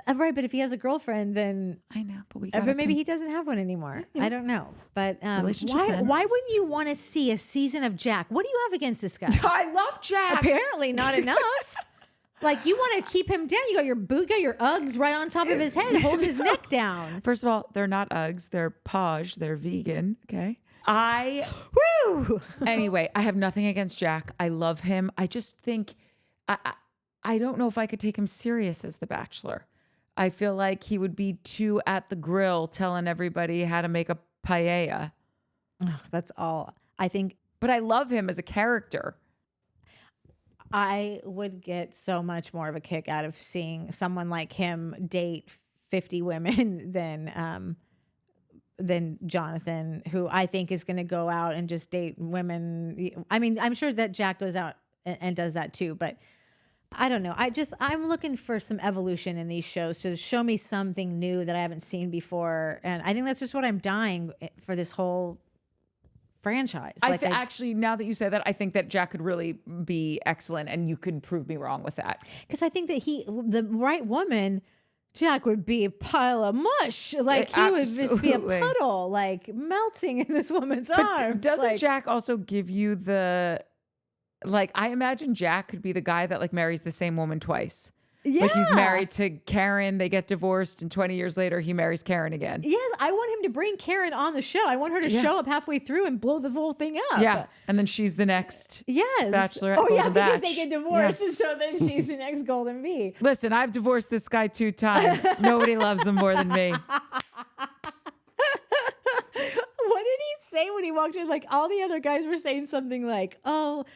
Right, but if he has a girlfriend, then I know, but maybe he doesn't have one anymore. I don't know, but Relationships end. why wouldn't you want to see a season of Jack? What do you have against this guy? I love Jack. Apparently, not enough. Like, you want to keep him down. You got your Uggs right on top of his head, hold his neck down. First of all, they're not Uggs. They're Posh. They're vegan. Okay. Anyway, I have nothing against Jack. I love him. I just think, I don't know if I could take him serious as the Bachelor. I feel like he would be too at the grill telling everybody how to make a paella. Oh, that's all. I think. But I love him as a character. I would get so much more of a kick out of seeing someone like him date 50 women than Jonathan, who I think is going to go out and just date women. I mean, I'm sure that Jack goes out and does that too, but I don't know. I'm looking for some evolution in these shows to show me something new that I haven't seen before. And I think that's just what I'm dying for this whole franchise. Actually, now that you say that, I think that Jack could really be excellent, and you could prove me wrong with that. Because I think that the right woman, Jack would be a pile of mush. Like, he would just be a puddle, like melting in this woman's arms. Doesn't Jack also give you the... Like, I imagine Jack could be the guy that like marries the same woman twice. Yeah. Like, he's married to Karen, they get divorced, and 20 years later he marries Karen again. Yes, I want him to bring Karen on the show. I want her to show up halfway through and blow the whole thing up. Yeah, and then she's the next Bachelorette. Oh, yeah, because they get divorced, and so then she's the next Golden Bee. Listen, I've divorced this guy 2 times. Nobody loves him more than me. What did he say when he walked in? Like, all the other guys were saying something like, oh...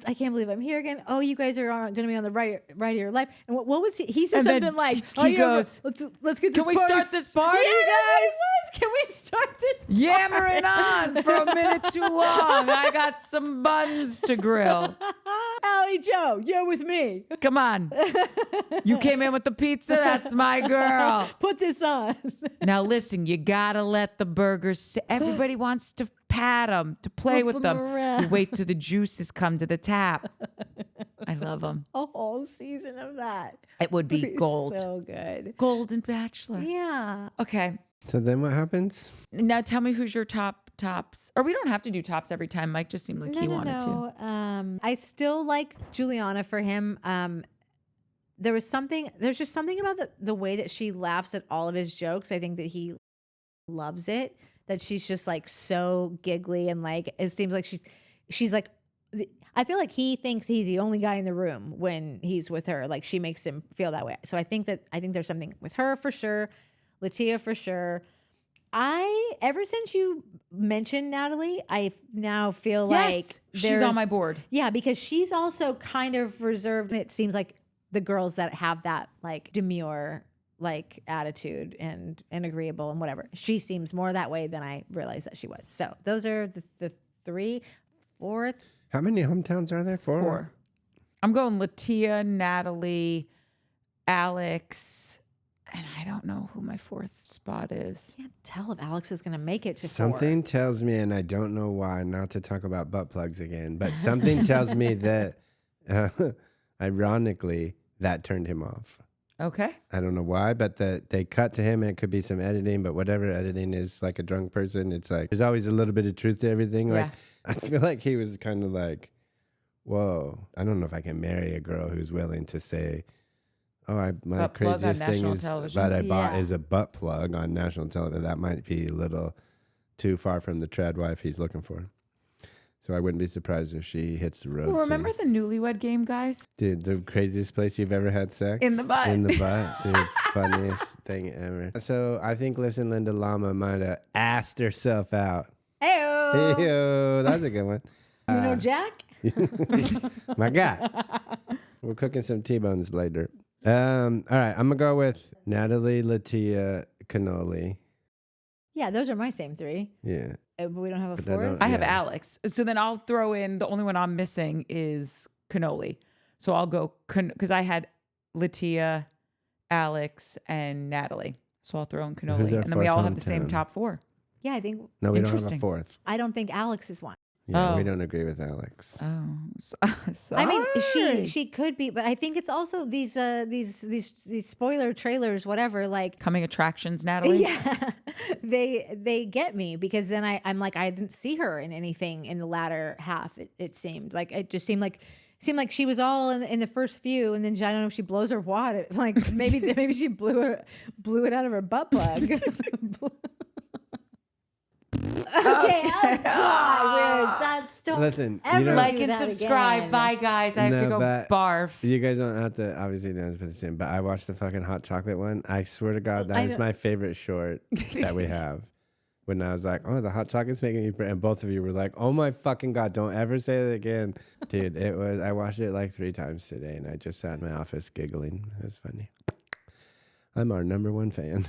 I can't believe I'm here again. Oh, you guys are going to be on the right of your life. And what was he? He said something like, he goes, let's get this Can we start this party, guys? Can we start this party? Yammering on for a minute too long. I got some buns to grill. Allie Joe, you're with me. Come on. You came in with the pizza. That's my girl. Put this on. Now listen, you got to let the burgers sit. Everybody wants to pat them, to play with them. You wait till the juices come to the tap. I love them. A whole season of that. It would be gold. So good. Golden Bachelor. Yeah. Okay. So then what happens? Now tell me who's your tops. Or we don't have to do tops every time. Mike just seemed like he wanted to. I still like Juliana for him. There's just something about the way that she laughs at all of his jokes. I think that he loves it. That she's just like so giggly, and like it seems like she's like, I feel like he thinks he's the only guy in the room when he's with her. Like, she makes him feel that way. So I think there's something with her for sure. Latia for sure. Ever since you mentioned Natalie, I now feel like she's on my board. Yeah, because she's also kind of reserved. It seems like the girls that have that like demure like attitude and agreeable and whatever. She seems more that way than I realized that she was. So those are the 3. 4th. How many hometowns are there? 4? I'm going Latia, Natalie, Alex, and I don't know who my 4th spot is. I can't tell if Alex is going to make it to 4. Something tells me, and I don't know why, not to talk about butt plugs again, but something tells me that, ironically, that turned him off. Okay. I don't know why, but they cut to him, and it could be some editing, but whatever editing is, like a drunk person, it's like there's always a little bit of truth to everything. Like, I feel like he was kind of like, whoa, I don't know if I can marry a girl who's willing to say, oh, my craziest thing is that I bought is a butt plug on national television. That might be a little too far from the trad wife he's looking for. So I wouldn't be surprised if she hits the road. Well, remember the newlywed game, guys? Dude, the craziest place you've ever had sex? In the butt. In the butt. Dude, funniest thing ever. So I think, Linda Llama might have asked herself out. Hey-o. Hey-o. That was a good one. You know Jack? My guy. We're cooking some T-bones later. All right, I'm going to go with Natalie, Latia, Cannoli. Yeah, those are my same 3. Yeah. But we don't have a 4th? I have Alex. So then I'll throw in, the only one I'm missing is Cannoli. So I'll go, because I had Latia, Alex, and Natalie. So I'll throw in who's Cannoli. our And then we all fourth have the same hometown? top 4. Yeah, I think No, we don't have a Interesting. fourth. I don't think Alex is one. Yeah, we Oh. don't agree with Alex. Oh, sorry. I mean, she could be, but I think it's also these spoiler trailers, whatever. Like, Coming attractions, Natalie. yeah, they get me because then I'm like, I didn't see her in anything in the latter half. It seemed like it just seemed like she was all in the first few, and then I don't know if she blows her wad. Like maybe she blew it out of her butt plug. Okay, oh God, that's don't Listen, ever you know- Like do and that subscribe. again. Bye, guys. I have to No, go but barf. You guys don't have to, obviously, don't have to put this in, but I watched the fucking hot chocolate one. I swear to God, that is my favorite short that we have. When I was like, oh, the hot chocolate's making me, and both of you were like, oh my fucking God, don't ever say it again. Dude, I watched it like 3 times today, and I just sat in my office giggling. It was funny. I'm our number 1 fan.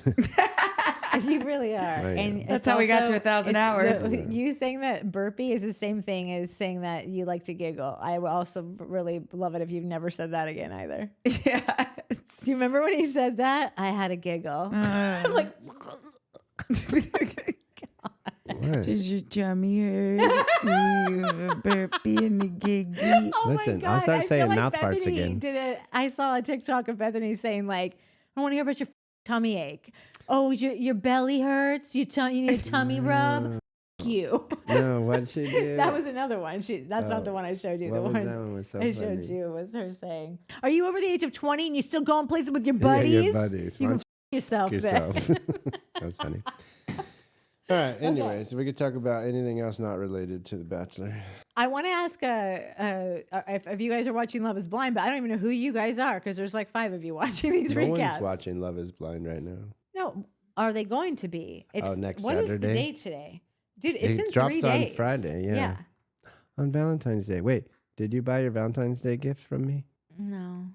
You really are. And That's it's how we got also- to 1,000 it's hours. You saying that burpee is the same thing as saying that you like to giggle. I would also really love it if you've never said that again either. Yeah. Do you remember when he said that? I had a giggle. I'm like, What? Does your tummy hurt? You burpee and a giggy. oh Listen, my I'll God. start I feel saying like mouth farts Bethany again. Did it. I saw a TikTok of Bethany saying like, I want to hear about your tummy ache. Oh, your belly hurts. You need a tummy rub. You. No, what'd she do? That was another one. That's not the one I showed you. What The was one that one? Was so I funny. showed you was her saying, "Are you over the age of 20 and you still going places with your Yeah, buddies? your buddies. You Why can don't yourself, you there." yourself. That was funny. All right. Anyways, we could talk about anything else not related to The Bachelor. I want to ask if you guys are watching Love Is Blind, but I don't even know who you guys are because there's like 5 of you watching these No recaps. one's watching Love Is Blind right now. No, are they going to be? It's next what is the Saturday? date today? Dude, it's It in drops 3 on days. Friday, yeah. On Valentine's Day. Wait, did you buy your Valentine's Day gift from me? No.